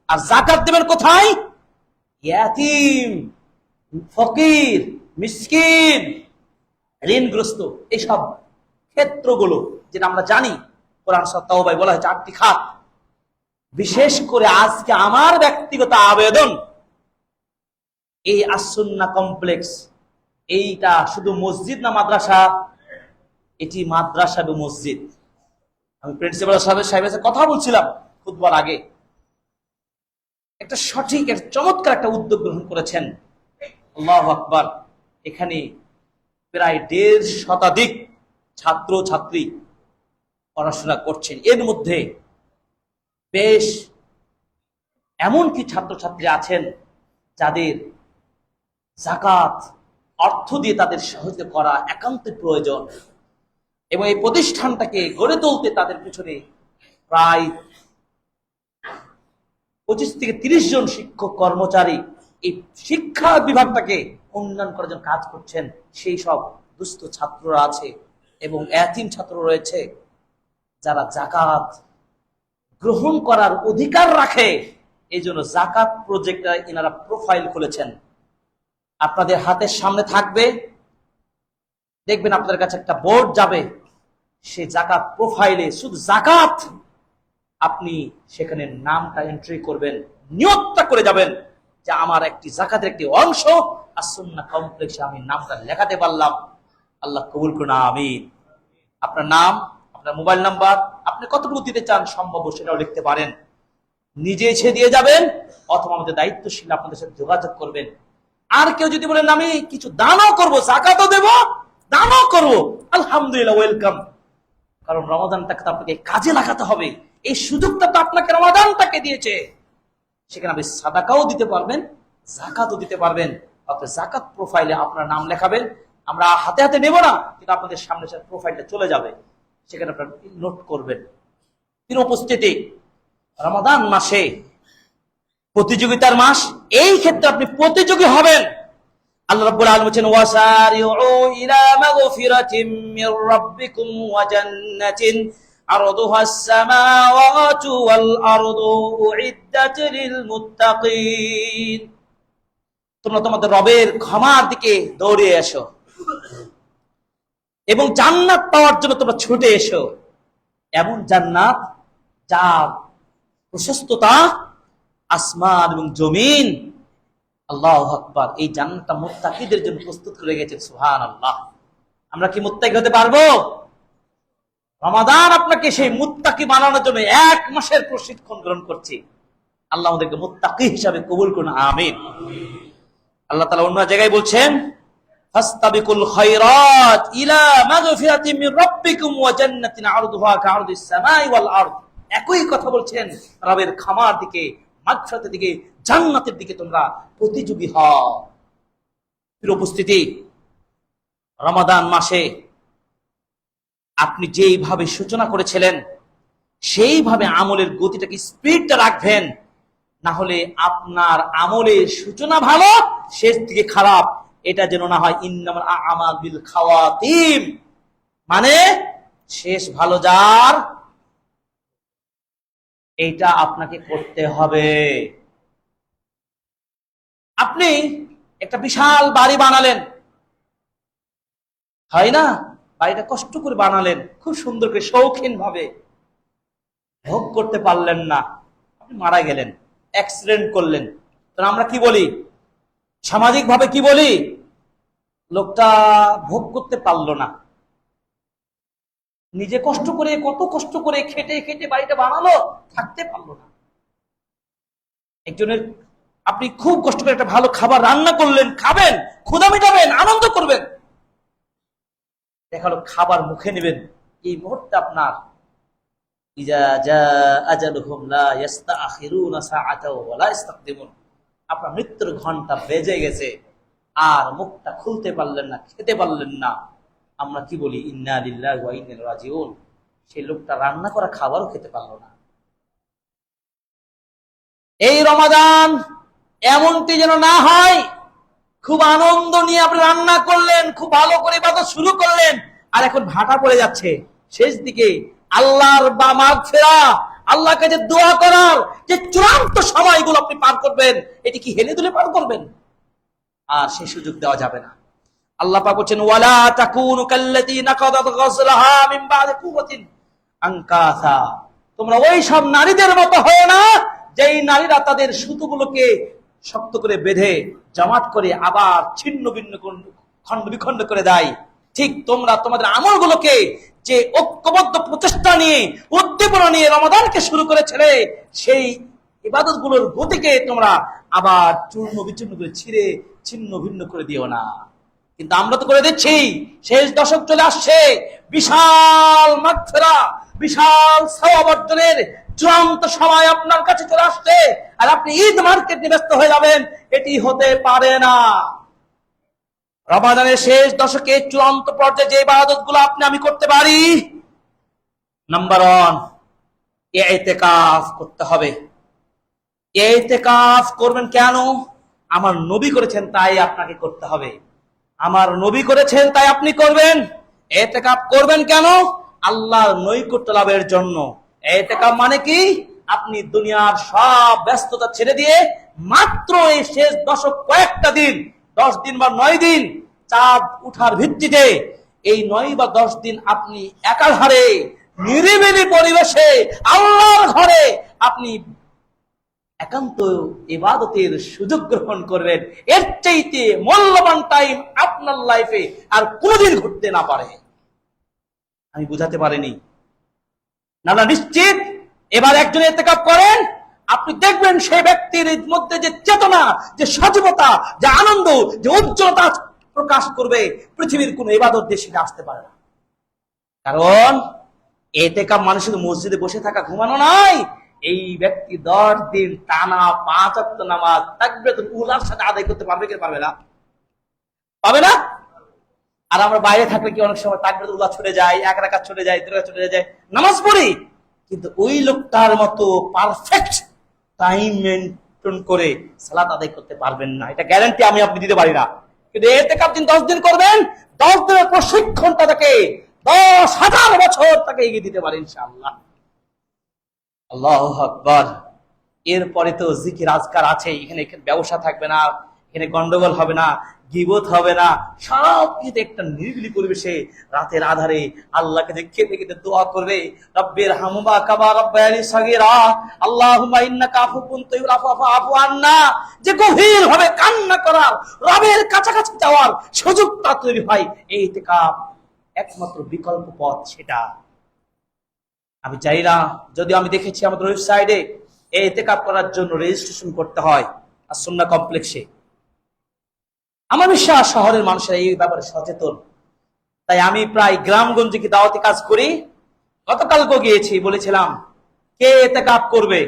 আর যাকাত দিবেন কোথায়? ইয়াতীম, ফকির, মিসকিন, ঋণগ্রস্ত, এইসব ক্ষেত্রগুলো যেটা আমরা জানি কোরআন সূরা তাওবায় বলা হয়েছে 8টি খাত। বিশেষ করে আজকে আমার ব্যক্তিগত আবেদন, এই আস-সুন্নাহ কমপ্লেক্স, এইটা শুধু মসজিদ না মাদ্রাসা? এটি মাদ্রাসা এবং মসজিদ। আমি প্রিন্সিপাল সাহেবের সাথে কথা বলছিলাম খুতবার আগে, একটা সঠিক, একটা চমৎকার একটা উদ্যোগ গ্রহণ করেছেন। আল্লাহু আকবার। এখানে প্রায় 1.5 শতাধিক ছাত্র ছাত্রী পড়াশোনা করছেন। এর মধ্যে বেশ এমন কি ছাত্রছাত্রী আছেন যাদের যাকাত অর্থ দিয়ে তাদের সহযোগিতা করা একান্ত প্রয়োজন, এবং এই প্রতিষ্ঠানটাকে গড়ে তুলতে তাদের পিছনে প্রায় 25 থেকে 30 জন শিক্ষক কর্মচারী এই শিক্ষা বিভাগটাকে উন্নয়ন করার জন্য কাজ করছেন। সেই সব দুস্থ ছাত্ররা আছে এবং এতিম ছাত্র রয়েছে যারা যাকাত গ্রহণ করার অধিকার রাখে। এই জন্য যাকাত প্রজেক্টে এনারা প্রোফাইল খুলেছেন। আপনাদের হাতের সামনে থাকবে, দেখবেন আপনাদের কাছে একটা বোর্ড যাবে, সেই যাকাত প্রোফাইলে শুধু যাকাত, আপনি সেখানে নামটা এন্ট্রি করবেন, নিয়তটা করে যাবেন যে আমার একটি যাকাতের একটি অংশ আস-সুন্নাহ কমপ্লেক্সে আমি নামটা লেখাতে পারলাম। আল্লাহ কবুল করুন, আমিন। আপনার নাম, আপনার মোবাইল নাম্বার, আপনি কতটুকু দিতে চান সম্ভব সেটাও লিখতে পারেন। নিজে এসে দিয়ে যাবেন অথবা আমাদের দায়িত্বশীল আপনাদের সাথে যোগাযোগ করবেন। আর কেউ যদি বলেন আমি কিছু দানও করবো, যাকাতও দেব, দানও করবো, আলহামদুলিল্লাহ, ওয়েলকাম। কারণ রমাদানটাকে তো আপনাকে কাজে লাগাতে হবে। এই সুযোগটা তো আপনাকে রমাদানটাকে দিয়েছে, সেখানে আপনি সাদাকাও দিতে পারবেন, যাকাতও দিতে পারবেন। অর্থাৎ যাকাত প্রোফাইলে আপনার নাম লেখাবেন। আমরা হাতে হাতে নেব না, কিন্তু আপনাদের সামনে প্রোফাইলটা চলে যাবে, সেখানে আপনার নোট করবেন। তিনি উপস্থিতি রমাদান মাসে প্রতিযোগিতার মাস, এই ক্ষেত্রে আপনি প্রতিযোগী হবেন। আল্লাহ রাব্বুল আলামিন বলেন ওয়াসারিউ ইলা মাগফিরাতিম মির রাব্বিকুম ওয়া জান্নাতিন আরদুহাস সামাওয়াতু ওয়াল আরদু উইদ্দাত লিল মুত্তাকিন। তোমরা তোমাদের রবের ক্ষমার দিকে দৌড়ে এসো এবং জান্নাত পাওয়ার জন্য তোমরা ছুটে এসো। এমন জান্নাত যার প্রশস্ততা আসমান এবং জমিন। আল্লাহু আকবার। এই জান্নাতটা মুত্তাকিদের জন্য প্রস্তুত করে গেছেন। সুবহানাল্লাহ। আমরা কি মুত্তাকি হতে পারবো? রমাদান আপনাকে সেই মুত্তাকি বানানোর জন্য 1 মাসের প্রশিক্ষণ গ্রহণ করছি। আল্লাহ আমাদেরকে মুত্তাকি হিসাবে কবুল করুন, আমিন। আল্লাহ তাআলা অন্য জায়গায় বলছেন ফাস্তাবিকুল খায়রাত ইলা মাগফিরাতিম মির রাব্বিকুম ওয়া জান্নাতিন আরদুহা কাআরদিস সামাই ওয়াল আরদ। একই কথা বলছেন, রবের ক্ষমার দিকে, মাগফিরাতের দিকে, জান্নাতের দিকে তোমরা প্রতিযোগী হও। প্রিয় উপস্থিতি, রমাদান মাসে আপনি যেইভাবে সূচনা করেছিলেন সেইভাবে আমলের গতিটাকে, স্পিডটা রাখবেন। না হলে আপনার আমলের সূচনা ভালো, শেষ দিকে খারাপ। এটা যেন না হয় ইন্নামাল আ'মাল বিল খাওয়াতিম, মানে শেষ ভালো যার, এইটা আপনাকে করতে হবে। আপনি একটা বিশাল বাড়ি বানালেন, হয় না? বাড়িটা কষ্ট করে বানালেন, খুব সুন্দর করে শৌখিন ভাবে, ভোগ করতে পারলেন না, আপনি মারা গেলেন, অ্যাক্সিডেন্ট করলেন। তো আমরা কি বলি, সামাজিক ভাবে কি বলি? লোকটা ভোগ করতে পারলো না, নিজে কষ্ট করে, কত কষ্ট করে খেটে খেটে বাড়িটা বানালো, থাকতে পারলো না। একজনের, আপনি খুব কষ্ট করে একটা ভালো খাবার রান্না করলেন, খাবেন, ক্ষুধা মেটাবেন, আনন্দ করবেন, দেখালো খাবার মুখে নেবেন, এই মুহূর্তে আপনার ইজা জাআ আজালুহুম লা ইস্তাখিরুনা সাআতাও ওয়া লা ইস্তাকদিমুন, আপনার মৃত্যুর ঘন্টা বেজে গেছে, আর মুখটা খুলতে পারলেন না, খেতে পারলেন না। আমরা কি বলি, ইন্না লিল্লাহি ওয়া ইন্না ইলাইহি রাজিউন। সেই লোকটা রান্না করা খাবারও খেতে পারলো না। এই রমাদান এমনটি যেন না হয়, খুব আনন্দ নিয়ে আপনি রান্না করলেন, খুব ভালো করে ইবাদত শুরু করলেন, আর এখন ভাটা পড়ে যাচ্ছে, শেষ দিকে আল্লাহর বা মাগফিরা, আল্লাহর কাছে দোয়া করার যে চূড়ান্ত সময়গুলো আপনি পার করবেন, এটি কি হেলে দুলে পার করবেন? আর সেই সুযোগ দেওয়া যাবে না। আল্লাহ পাক বলেন ওয়ালা তাকুনু কাল্লাতী নাকাদাত গাসলাহা মিন বাদি কুওয়াতিন আনকাসা। তোমরা ওই সব নারীদের মতো হয় না যেই নারীরা তাদের সুতোগুলোকে শক্ত করে বেঁধে জামাত করে আবার ছিন্ন ভিন্ন খণ্ড বিখণ্ড করে দেয়। ঠিক তোমরা তোমাদের আমলগুলোকে যে ঐক্যবদ্ধ প্রচেষ্টা নিয়ে, উদ্দীপনা নিয়ে রমাদানকে শুরু করেছিলে, সেই ইবাদত গুলোর গতিকে তোমরা আবার চূর্ণ বিচূর্ণ করে ছিঁড়ে ছিন্ন ভিন্ন করে দিও না। কিন্তু আমরা তো করে দিচ্ছি। শেষ দশক চলে আসছে, বিশাল মাগফিরা, বিশাল সওয়াব অর্জনের চূড়ান্ত সময় আপনার কাছে চলে আসছে, আর আপনি ঈদ মার্কেট নিয়ে ব্যস্ত হয়ে যাবেন, এটি হতে পারে না। রমাদানের শেষ দশকে চূড়ান্ত পর্যায়ে যে ইবাদত গুলো আপনি আমি করতে পারি, নাম্বার 1, ইতিকাফ করতে হবে। ইতিকাফ করবেন কেন? আমার নবী করেছেন তাই আপনাকে করতে হবে। আমার নবী করেছেন তাই আপনি করবেন। ইতিকাফ করবেন কেন? আল্লাহর নৈকট্য লাভের জন্য। ইতিকাফ মানে কি? আপনি দুনিয়ার সব ব্যস্ততা ছেড়ে দিয়ে মাত্র এই শেষ দশক কয়েকটা দিন, 10 দিন বা 9 দিন, চাঁদ উঠার ভিত্তিতে এই 9 বা 10 দিন আপনি একাধারে নিরিবিলি পরিবেশে আল্লাহর ঘরে আপনি একান্ত ইবাদতের সুযোগ গ্রহণ করবেন। এর চাইতে মূল্যবান টাইম আপনার লাইফে আর কোনোদিন ঘটতে না পারে। আমি বুঝাতে পারিনি না? নিশ্চিত এবার একজন ইতিকাফ করেন, আপনি দেখবেন সেই ব্যক্তির মধ্যে যে চেতনা, যে সজীবতা, যে আনন্দ, যে উজ্জ্বলতা প্রকাশ করবে, পৃথিবীর কোন ইবাদত দিয়ে সেটা আসতে পারে না। কারণ ইতিকাফ মানে শুধু মসজিদে বসে থাকা, ঘুমানো নয়। এই ব্যক্তি 10 দিন টানা 5 ওয়াক্ত নামাজ তাকবীরাতুল উলার সাথে আদায় করতে পারবে কি পারবে না? পাবে না? আর আমরা বাইরে থাকলে কি অনেক সময় তাকবীরাতুল উলা ছুটে যায়, 1 রাকাত ছুটে যায়, 2 রাকাত ছুটে যায়, নামাজ পড়ি, কিন্তু ওই লোকটার মতো পারফেক্ট টাইম মেইনটেইন করে সালাত আদায় করতে পারবেন না। এটা গ্যারান্টি আমি আপনি দিতে পারি না। কিন্তু ইতিকাফ দিন 10 দিন করবেন, 10 দিনের প্রশিক্ষণটা তাকে 10,000 বছর তাকে এগিয়ে দিতে পারে ইনশাআল্লাহ। আল্লাহু আকবার। এরপরে তো জিকির আজকার আছে। এখানে ব্যবসা থাকবে না, এখানে গন্ডগোল হবে না, গীবত হবে না, সব কিছু একটা নিরিবিলি পরিবেশে রাতের আধারে আল্লাহকে দেখে দেখে দোয়া করবে, রব্বির হামুমা কামা রাব্বায়ানি সাগীরা, আল্লাহুম্মা ইন্নাকা আফুউন তুহিব্বুল আফওয়া ফাআফু আন্না। যে গভীর ভাবে কান্না করার, রবের কাছাকাছি যাওয়ার সুযোগটা তৈরি হয়, এই ইতিকাফ একমাত্র বিকল্প পথ সেটা। আমি চাই না, যদিও আমি দেখেছি আমাদের ওয়েবসাইটে এই ইতিকাফ করার জন্য রেজিস্ট্রেশন করতে হয় আর সুন্নাহ কমপ্লেক্সে। আমার বিশ্বাস শহরের মানুষেরা এই ব্যাপারে সচেতন। তাই আমি প্রায় গ্রামগঞ্জে কি দাওয়াতি কাজ করি। গতকালকে গিয়েছি, বলেছিলাম কে ইতিকাফ করবে,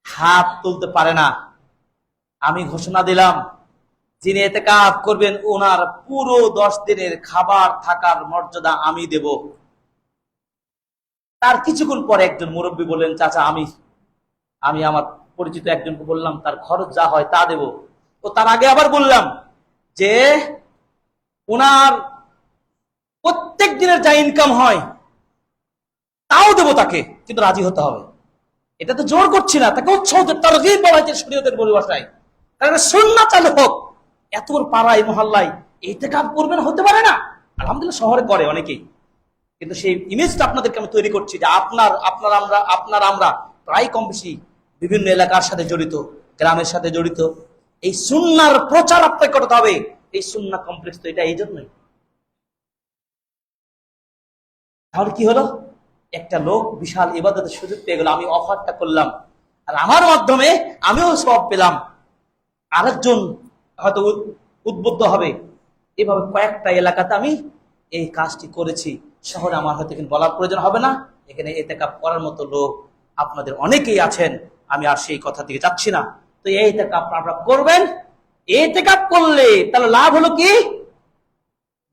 হাত তুলতে পারে না। আমি ঘোষণা দিলাম, যিনি ইতিকাফ করবেন ওনার পুরো 10 দিনের খাবার থাকার মর্যাদা আমি দেব। তার কিছুক্ষণ পরে একজন মুরব্বী বললেন, চাচা আমি আমার পরিচিত একজনকে বললাম তার খরচ যা হয় তা দেব। তো তার আগে আবার বললাম যে ওনার প্রত্যেক দিনের যা ইনকাম হয় তাও দেব তাকে, কিন্তু রাজি হতে হবে। এটা তো জোর করছি না, তাকে উৎসাহ তারগীব বলা হয়েছে শরীয়তের পরিভাষায়। কারণ সুন্নাহ চালু হোক। এত বড় পাড়ায় মহল্লায় ইতিকাফ করবেন, হতে পারে না? আলহামদুলিল্লাহ শহরে করে অনেকেই, কিন্তু সেই ইমেজটা আপনাদেরকে আমি তৈরি করছি যে আমরা প্রায় কম বেশি বিভিন্ন এলাকার সাথে জড়িত, গ্রামের সাথে জড়িত। এই সুন্নাহর প্রচার আপনাকে করতে হবে। এই সুন্নাহ কমপ্লেক্স তো এটা এই জন্যই। তাহলে কি হলো? একটা লোক বিশাল ইবাদতের সুযোগ পেয়ে গেল, আমি অফারটা করলাম, আর আমার মাধ্যমে আমিও সব পেলাম, আরেকজন হয়তো উদ্বুদ্ধ হবে। এভাবে কয়েকটা এলাকাতে আমি এই কাজটি করেছি। শহরে আমার হয়তো এখানে বলার প্রয়োজন হবে না, এখানে ইতিকাফ করার মতো লোক আপনাদের অনেকেই আছেন, আমি আর সেই কথা দিকে যাচ্ছি না। তো এই ইতিকাফ আপনারা করবেন। ইতিকাফ করলে তাহলে লাভ হলো কি?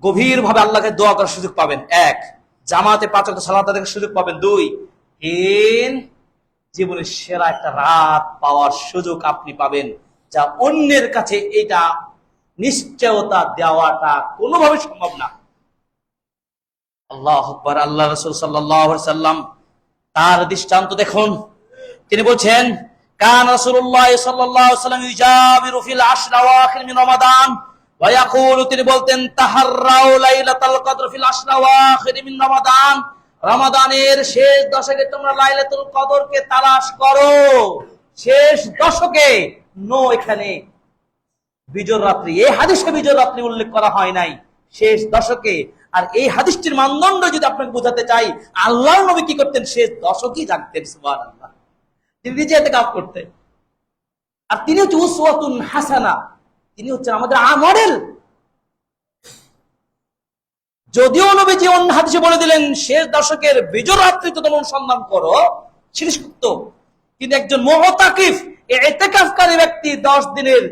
গভীর ভাবে আল্লাহকে দোয়া করার সুযোগ পাবেন। 1, জামাতে 5 ওয়াক্ত সালাত আদায়ের সুযোগ পাবেন। 2, জীবনের সেরা একটা রাত পাওয়ার সুযোগ আপনি পাবেন, যা অন্যের কাছে এটা নিশ্চয়তা দেওয়াটা কোনোভাবে সম্ভব না। আল্লাহু আকবার। আল্লাহ রাসূল সাল্লাল্লাহু আলাইহি সাল্লাম তার দৃষ্টান্ত দেখুন। তিনি বলছেন, কান রাসূলুল্লাহ সাল্লাল্লাহু আলাইহি সাল্লাম ইজাবিরু ফিল আশর আওয়াখির মিন রমাদান ওয়া ইয়াকুলু, তিনি বলতেন, তাহাররাউ লাইলাতুল কদর ফিল আশর আওয়াখির মিন রমাদান, রমাদানের শেষ দশকে তোমরা লাইলাতুল কদরকে তালাশ করো। শেষ দশকে, নো এখানে বিজয় রাত্রি। এই হাদিসে বিজয় রাত্রি উল্লেখ করা হয় নাই, শেষ দশকে। আর এই হাদিসটির মানদণ্ড যদি আপনাকে বোঝাতে চাই, আল্লাহর নবী কি করতেন? শেষ দশকই জাগতেন। সুবহানাল্লাহ। তিনি নিজে ইতিকাফ করতেন। আর তিনি হচ্ছে উসওয়াতুন হাসানা, তিনি হচ্ছেন আমাদের মডেল। যদিও নবীজি অন্য হাদিসে বলে দিলেন শেষ দশকের বিজয় রাত্রি তোমরা অনুসন্ধান করো, সেটি সত্য, কিন্তু একজন মুতাকিফ ইতিকাফকারী ব্যক্তি 10 দিনের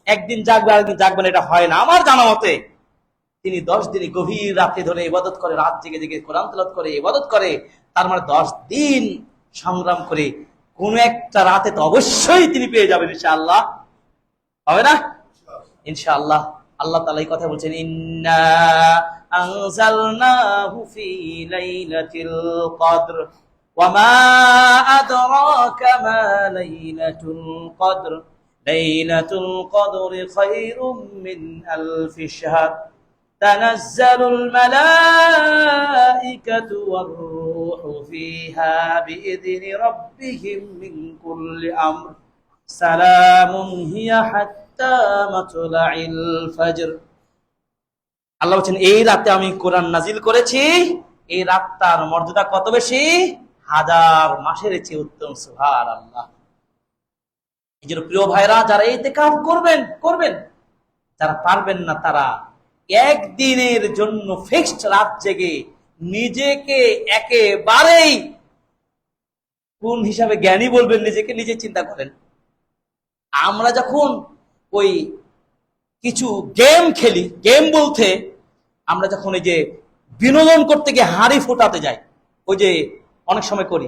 একদিন জাগবে আরেকদিন জাগবেন, এটা হয় না আমার জানা মতে। তিনি 10 দিনে গভীর রাত্রি ধরে ইবাদত করে, রাত জেগে জেগে কোরআন তেলাওয়াত করে, ইবাদত করে। তার মানে 10 দিন সংগ্রাম করে কোন একটা রাতে তো অবশ্যই তিনি পেয়ে যাবেন ইনশাআল্লাহ, হবে না? ইনশাআল্লাহ। আল্লাহ তাআলা এই কথা বলছেন, ইন্না আনজালনাহু ফি লাইলাতিল কদর ওয়া মা আদরাকা মা লাইলাতুল কদর লাইলাতুল কদরি খায়রুম মিন আলফি শাহর তানাজ্জালুল মালাইকাতু ওয়ার রূহু ফিহা বিইذনি রাব্বিহিম মিন কুল্লি আমর সালামুন হিয়া হাত্তা মাতলাইল ফজর। আল্লাহ বলেন এই রাতে আমি কোরআন নাজিল করেছি, এই রাতটার মর্যাদা কত বেশি, 1000 মাসের চেয়ে উত্তম। সুবহানাল্লাহ। এই জন্য প্রিয় ভাইরা, যারা ইতিকাফ করবেন, যারা পারবেন না তারা একদিনের জন্য ফিক্সড রাত জেগে নিজেকে একেবারেই কোন হিসাবে জ্ঞানী বলবেন নিজেকে নিজে চিন্তা করেন। আমরা যখন ওই কিছু গেম খেলি, গেম বলতে আমরা যখন এই যে বিনোদন করতে গিয়ে হাড়ি ফোটাতে যাই, ওই যে অনেক সময় করি,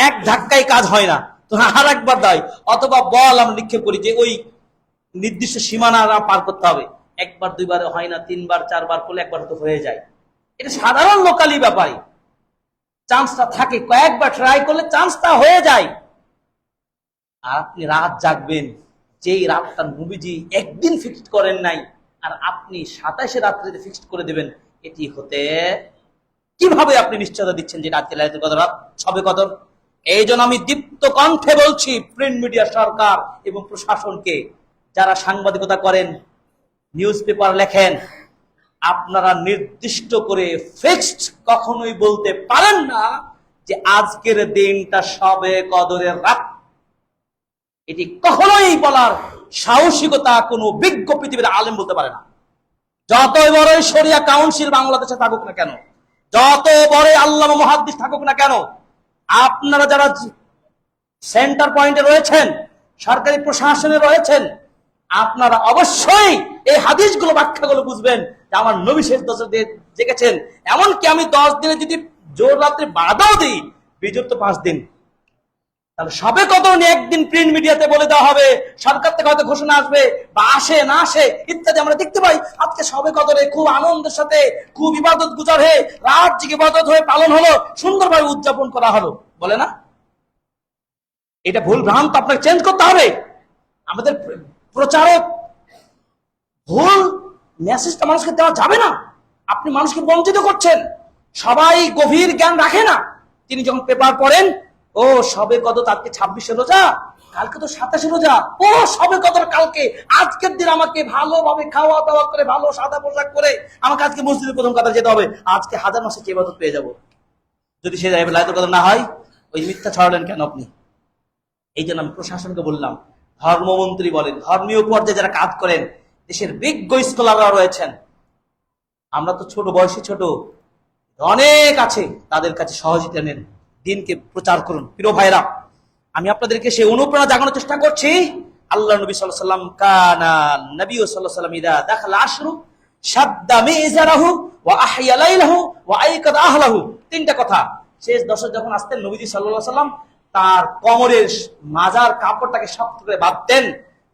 এক ধাক্কায় কাজ হয় না তো আর একবার দেয়, অথবা বল আমরা নিক্ষেপ করি যে ওই নির্দিষ্ট সীমানা পার করতে হবে, একবার দুইবারে হয় না, 3বার 4বার করলে একবার তো হয়ে যায়। এটা সাধারণ লোকালি ব্যাপারই, চান্সটা থাকে, কয়েকবার ট্রাই করলে চান্সটা হয়ে যায়। আর আপনি রাত জাগবেন, যেই রাতটা নবীজি একদিন ফিক্সড করেন নাই, আর আপনি 27 রাত্রিতে ফিক্সড করে দেবেন, এটি হতে কিভাবে আপনি নিশ্চয়তা দিচ্ছেন যে রাত লাইলাতুল কদর, রাত সবে কদর? এই জন্য আমি দীপ্ত কণ্ঠে বলছি প্রিন্ট মিডিয়া, সরকার এবং প্রশাসনকে, যারা সাংবাদিকতা করেন, নিউজ পেপার লেখেন, আপনারা নির্দিষ্ট করে ফিক্সড কখনোই বলতে পারেন না যে আজকের দিনটা সবে কদরের রাত। এটি কখনোই বলার সাহসিকতা কোনো বিজ্ঞ পৃথিবীর আলেম বলতে পারে না। যতই বড় শরিয়া কাউন্সিল বাংলাদেশে থাকুক না কেন, যত বড় আল্লামা মুহাদ্দিস থাকুক না কেন, আপনারা যারা সেন্টার পয়েন্টে রয়েছেন, সরকারি প্রশাসনে রয়েছেন, আপনারা অবশ্যই এই হাদিসগুলো, ব্যাখ্যাগুলো বুঝবেন যে আমার নবী শেষ দশে জেগেছেন। এমনকি আমি 10 দিনে যদি জোর রাত্রে বাধাও দিই, বিজয় তো 5 দিন, তাহলে সবে কদর নিয়ে একদিন প্রিন্ট মিডিয়াতে বলে দেওয়া হবে, সরকার থেকে হয়তো ঘোষণা আসবে বা আসে না আসে ইত্যাদি। আমরা দেখতে পাই আজকে সবে কদরে খুব আনন্দের সাথে, খুব ইবাদত গুজার হয়ে, রাত জেগে ইবাদত হয়ে পালন হলো, সুন্দরভাবে উদযাপন করা হলো, বলে না? এটা ভুল ভ্রান্ত, আপনাকে চেঞ্জ করতে হবে। আমাদের প্রচারক ভুল মেসেজটা মানুষকে দেওয়া যাবে না। আপনি মানুষকে বঞ্চিত করছেন। সবাই গভীর জ্ঞান রাখে না। তিনি যখন পেপার পড়েন, ও সবে কদর আজকে 26 রোজা, কালকে তো 27 রোজা, ও সবে কদর কালকে, আজকের দিন আমাকে ভালোভাবে খাওয়া দাওয়া করে, ভালো সাদা পোশাক করে আমাকে আজকে মসজিদে প্রথম কাতারে যেতে হবে, আজকে 1000 মাসে ইবাদত পেয়ে যাব। যদি সে লাইলাতুল কদর না হয়, ওই মিথ্যা ছড়ালেন কেন আপনি? এই জন্য আমি প্রশাসনকে বললাম, ধর্মমন্ত্রী বলেন, ধর্মীয় পর্যায়ে যারা কাজ করেন, দেশের বিজ্ঞ স্কলাররা রয়েছেন, আমরা তো ছোট বয়সী, ছোট অনেক আছে, তাদের কাছে সহযোগিতা নেন, দিনকে প্রচার করুন। প্রিয় ভাইরা, আমি আপনাদেরকে সেই অনুপ্রেরণা জাগানোর চেষ্টা করছি। আল্লাহ নবী সাল্লাল্লাহু আলাইহি ওয়াসাল্লাম, কানা নবী সাল্লাল্লাহু আলাইহি ওয়াসাল্লাম ইদা দাখালা আশরু শাদ্দা মিজারাহু ওয়া আহইয়া লাইলাহু ওয়া আইকাদ আহলাহু। 3টা কথা। শেষ দশক যখন আসতেন নবীজি সাল্লাল্লাহু আলাইহি ওয়াসাল্লাম তার কোমরের মাজার কাপড়টাকে শক্ত করে বাঁধতেন,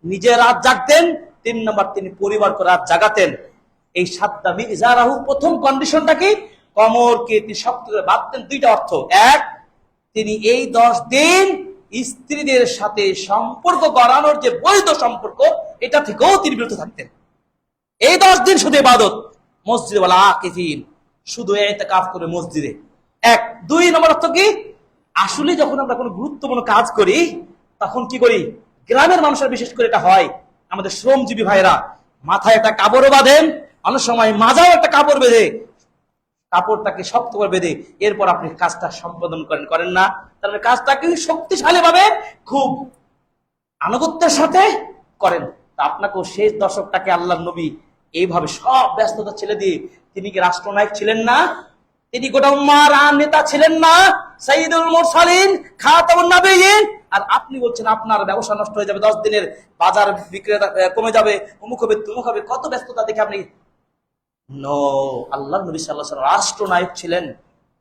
নিজে রাত জাগতেন। 3 নম্বর, তিনি পরিবারকে রাত জাগাতেন। এই শাদ্দা মিজারাহু, প্রথম কন্ডিশনটা কি? কোমরকে তিনি শক্ত করে বাঁধতেন। 2টা অর্থ। এক, তিনি এই 10 দিন স্ত্রীদের সাথে সম্পর্ক গড়ানোর যে বৈধ সম্পর্ক, এটা থেকেও তিনি বিরত থাকতেন। এই 10 দিন শুধু ইবাদত, মসজিদে ওয়ালা আকিফিন, শুধু ইতিকাফ করে মসজিদে। 1। 2 নম্বর অর্থ কি? আসলে যখন আমরা কোনো গুরুত্বপূর্ণ কাজ করি, তখন কি করি? গ্রামের মানুষের বিশেষ করে এটা হয়, আমাদের শ্রমজীবী ভাইরা মাথায় একটা কাপড়ও বাঁধেন, অনেক সময় মাজাও একটা কাপড় বেঁধে কাপড়টাকে শক্ত করে বেঁধে এরপর আপনি কাজটা সম্পাদন করেন না, তাহলে কাজটাকে শক্তিশালী ভাবে খুব আনুগত্যের সাথে করেন। তা আপনাকেও শেষ দশকটাকে আল্লাহর নবী এইভাবে সব ব্যস্ততা ছেড়ে দিয়ে, তিনি কি রাষ্ট্রনায়ক ছিলেন না? তিনি গোটা উম্মাহর নেতা ছিলেন না? সাইয়্যিদুল মুরসালিন, খাতামুন নবিয়্যিন। আর আপনি বলছেন আপনার ব্যবসা নষ্ট হয়ে যাবে, 10 দিনের বাজার বিক্রেতা কমে যাবে, অমুক হবে তমুক হবে, কত ব্যস্ততা দেখে আপনি। নো, আল্লাহর নবী সাল্লাল্লাহু আলাইহি ওয়াসাল্লাম রাষ্ট্রনায়ক ছিলেন,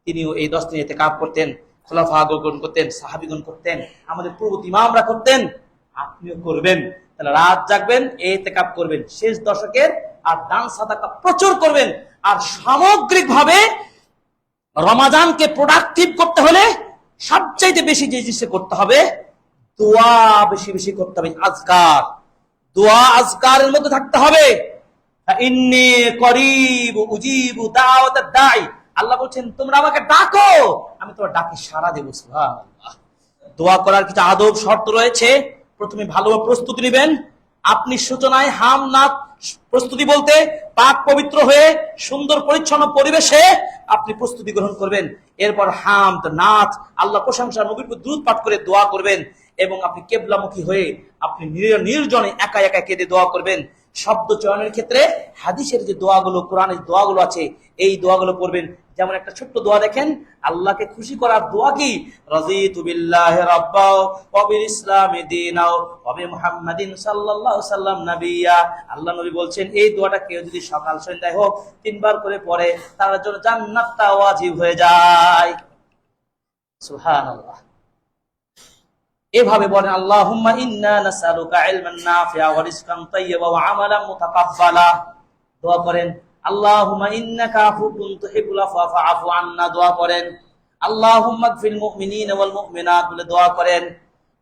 তিনিও এই 10 দিন ইতিকাফ করতেন, খোলাফাগণ করতেন, সাহাবীগণ করতেন, আমাদের পূর্ববর্তী ইমামরা করতেন, আপনিও করবেন। তাহলে রাত জাগবেন, ইতিকাফ করবেন শেষ দশকের, আর দান সাদাকা প্রচুর করবেন। আর সামগ্রিকভাবে রমাদানকে প্রোডাক্টিভ করতে হলে সবচাইতে বেশি যে জিনিসটা করতে হবে, দোয়া বেশি বেশি করতে হবে। আজকার, দোয়া আজকারের মধ্যে থাকতে হবে। ইন্নী করিব উজিবু দাওয়াতাদ দাঈ, আল্লাহ বলছেন তোমরা আমাকে ডাকো, আমি তোমার ডাকে সাড়া দেব। সুবহানাল্লাহ। দোয়া করার কিছু আদব শর্ত রয়েছে। প্রথমে ভালোভাবে প্রস্তুতি নেবেন। আপনি সূচনায় হাম নাত প্রস্তুতি বলতে পাক পবিত্র হয়ে সুন্দর পরিচ্ছন্ন পরিবেশে আপনি প্রস্তুতি গ্রহণ করবেন। এরপর হামদ নাত, আল্লাহ প্রশংসা, নবীর প্রতি দুরূদ পাঠ করে দোয়া করবেন। এবং আপনি কিবলামুখী হয়ে আপনি নির্জনে একা একা কেঁদে দোয়া করবেন। শব্দ চয়নের ক্ষেত্রে হাদিসের যে দোয়াগুলো, কোরআনের দোয়াগুলো আছে, এই দোয়াগুলো পড়বেন। যেমন একটা ছোট্ট দোয়া দেখেন, আল্লাহকে খুশি করার দোয়া কি? রাযীতু বিল্লাহি রাব্বা ওয়া বিল ইসলামি দীনা ওয়া বি মুহাম্মাদিন সাল্লাল্লাহু আলাইহি ওয়াসাল্লাম নাবিয়্যা। আল্লাহ নবী বলছেন এই দোয়াটা কেউ যদি সকাল সন্ধ্যায় হোক 3 বার করে পড়ে, তার জন্য জান্নাতটা ওয়াজিব হয়ে যায়। সুবহানাল্লাহ। এভাবে বলেন, আল্লাহুম্মা ইন্না নাসআলুকা ইলমান নাফিআ ওয়া রিজকান তাইয়্যিবা ওয়া আমালান মুতাকাব্বালা। দোয়া করেন, আল্লাহুম্মা ইন্নাকা আফুউন তুহিব্বুল আফওয়া ফাআফু আন্না। দোয়া করেন, আল্লাহুম্মা গফিল মুমিনিনা ওয়াল মুমিনাত বলে দোয়া করেন।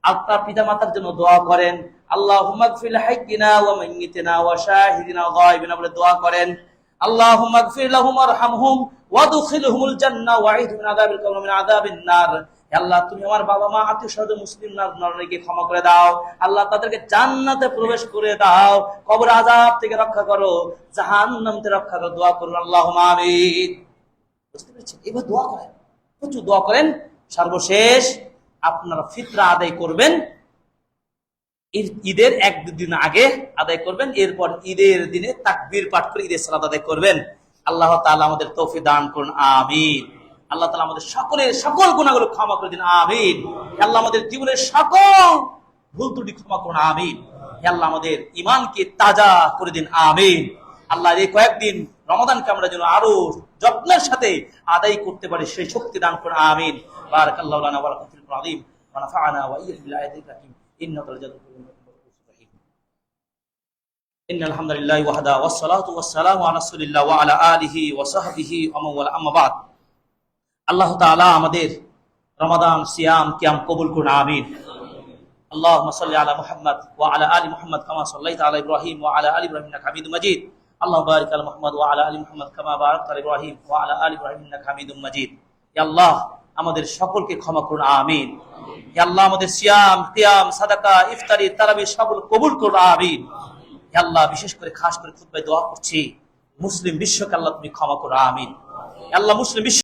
আপনার পিতামাতার জন্য দোয়া করেন, আল্লাহুম্মা গফিল হাইয়িনা ওয়া মাইয়িতিনা ওয়া শাহিদিনা ওয়া গায়বিনা বলে দোয়া করেন। আল্লাহুম্মা গফির লাহুম ওয়ারহামহুম ওয়াদখিলহুমুল জান্নাহ ওয়া'ইদহুম মিন আযাবিল কবর মিন আযাবিন নার। আল্লাহ তুমি আমার বাবা মা আত্মীয় স্বজন মুসলিম নরনারীকে ক্ষমা করে দাও। আল্লাহ তাদেরকে জান্নাতে প্রবেশ করে দাও, কবর আযাব থেকে রক্ষা করো, জাহান্নাম থেকে রক্ষা করো। দোয়া করুন, আল্লাহুম্মা আমিন। বুঝতে পেরেছেন? এবার দোয়া করেন, প্রচুর দোয়া করেন। সর্বশেষ আপনারা ফিতরা আদায় করবেন, ঈদের 1-2 দিন আগে আদায় করবেন। এরপর ঈদের দিনে তাকবীর পাঠ করে ঈদের সালাত আদায় করবেন। আল্লাহ তাআলা আমাদের তৌফিক দান করুন, আমিন। আল্লাহ তাআলা আমাদের সকলের সকল গুনাহগুলো ক্ষমা করে দিন, আমিন। আল্লাহ আমাদের জীবনের সকল ভুল ত্রুটি ক্ষমা করুন, আমিন। আল্লাহ আমাদের ঈমানকে তাজা করে দিন, আমিন। আল্লাহ এই কয়েকদিন রমাদানকে আমরা যেন আরো যত্নের সাথে আদায় করতে পারি, সেই শক্তি দান করুন, আমিন। বারাকাল্লাহু লানা ওয়া লাকুম ফিল আযীম ওয়া নাফা'না ওয়া ইয়্যাকুম বিল আয়াতিল হাকীম ইন্নাকা লাজাদুল রহিম। ইন্নাল হামদুলিল্লাহি ওয়াহদা ওয়াস সালাতু ওয়াস সালামু আলা রাসূলিল্লাহ ওয়া আলা আলিহি ওয়া সাহবিহি ওয়া মান ওয়ালা, আম্মা বাদ। আল্লাহ তাআলা আমাদের রমাদান সিয়াম কিয়াম কবুল করুন, আমিন। আল্লাহুম্মা সাল্লি আলা মুহাম্মদ ওয়া আলা আলি মুহাম্মদ কামা সাল্লাইতা আলা ইব্রাহিম ওয়া আলা আলি ইব্রাহিম ইন্নাকা হামিদুম মাজিদ। আল্লাহুম্মা বারিক আলা মুহাম্মদ ওয়া আলা আলি মুহাম্মদ কামা বারাকতা আলা ইব্রাহিম ওয়া আলা আলি ইব্রাহিম ইন্নাকা হামিদুম মাজিদ। ইয়া আল্লাহ আমাদের সকলকে ক্ষমা করুন, আমিন। ইয়া আল্লাহ আমাদের সিয়াম কিয়াম সাদাকা ইফতারি তারাবি সকল কবুল করুন, আমিন। ইয়া আল্লাহ বিশেষ করে খাস করে খুতবায় দোয়া করছি, মুসলিম বিশ্বকে আল্লাহ তুমি ক্ষমা করো, আমিন। ইয়া আল্লাহ মুসলিম বিশ্ব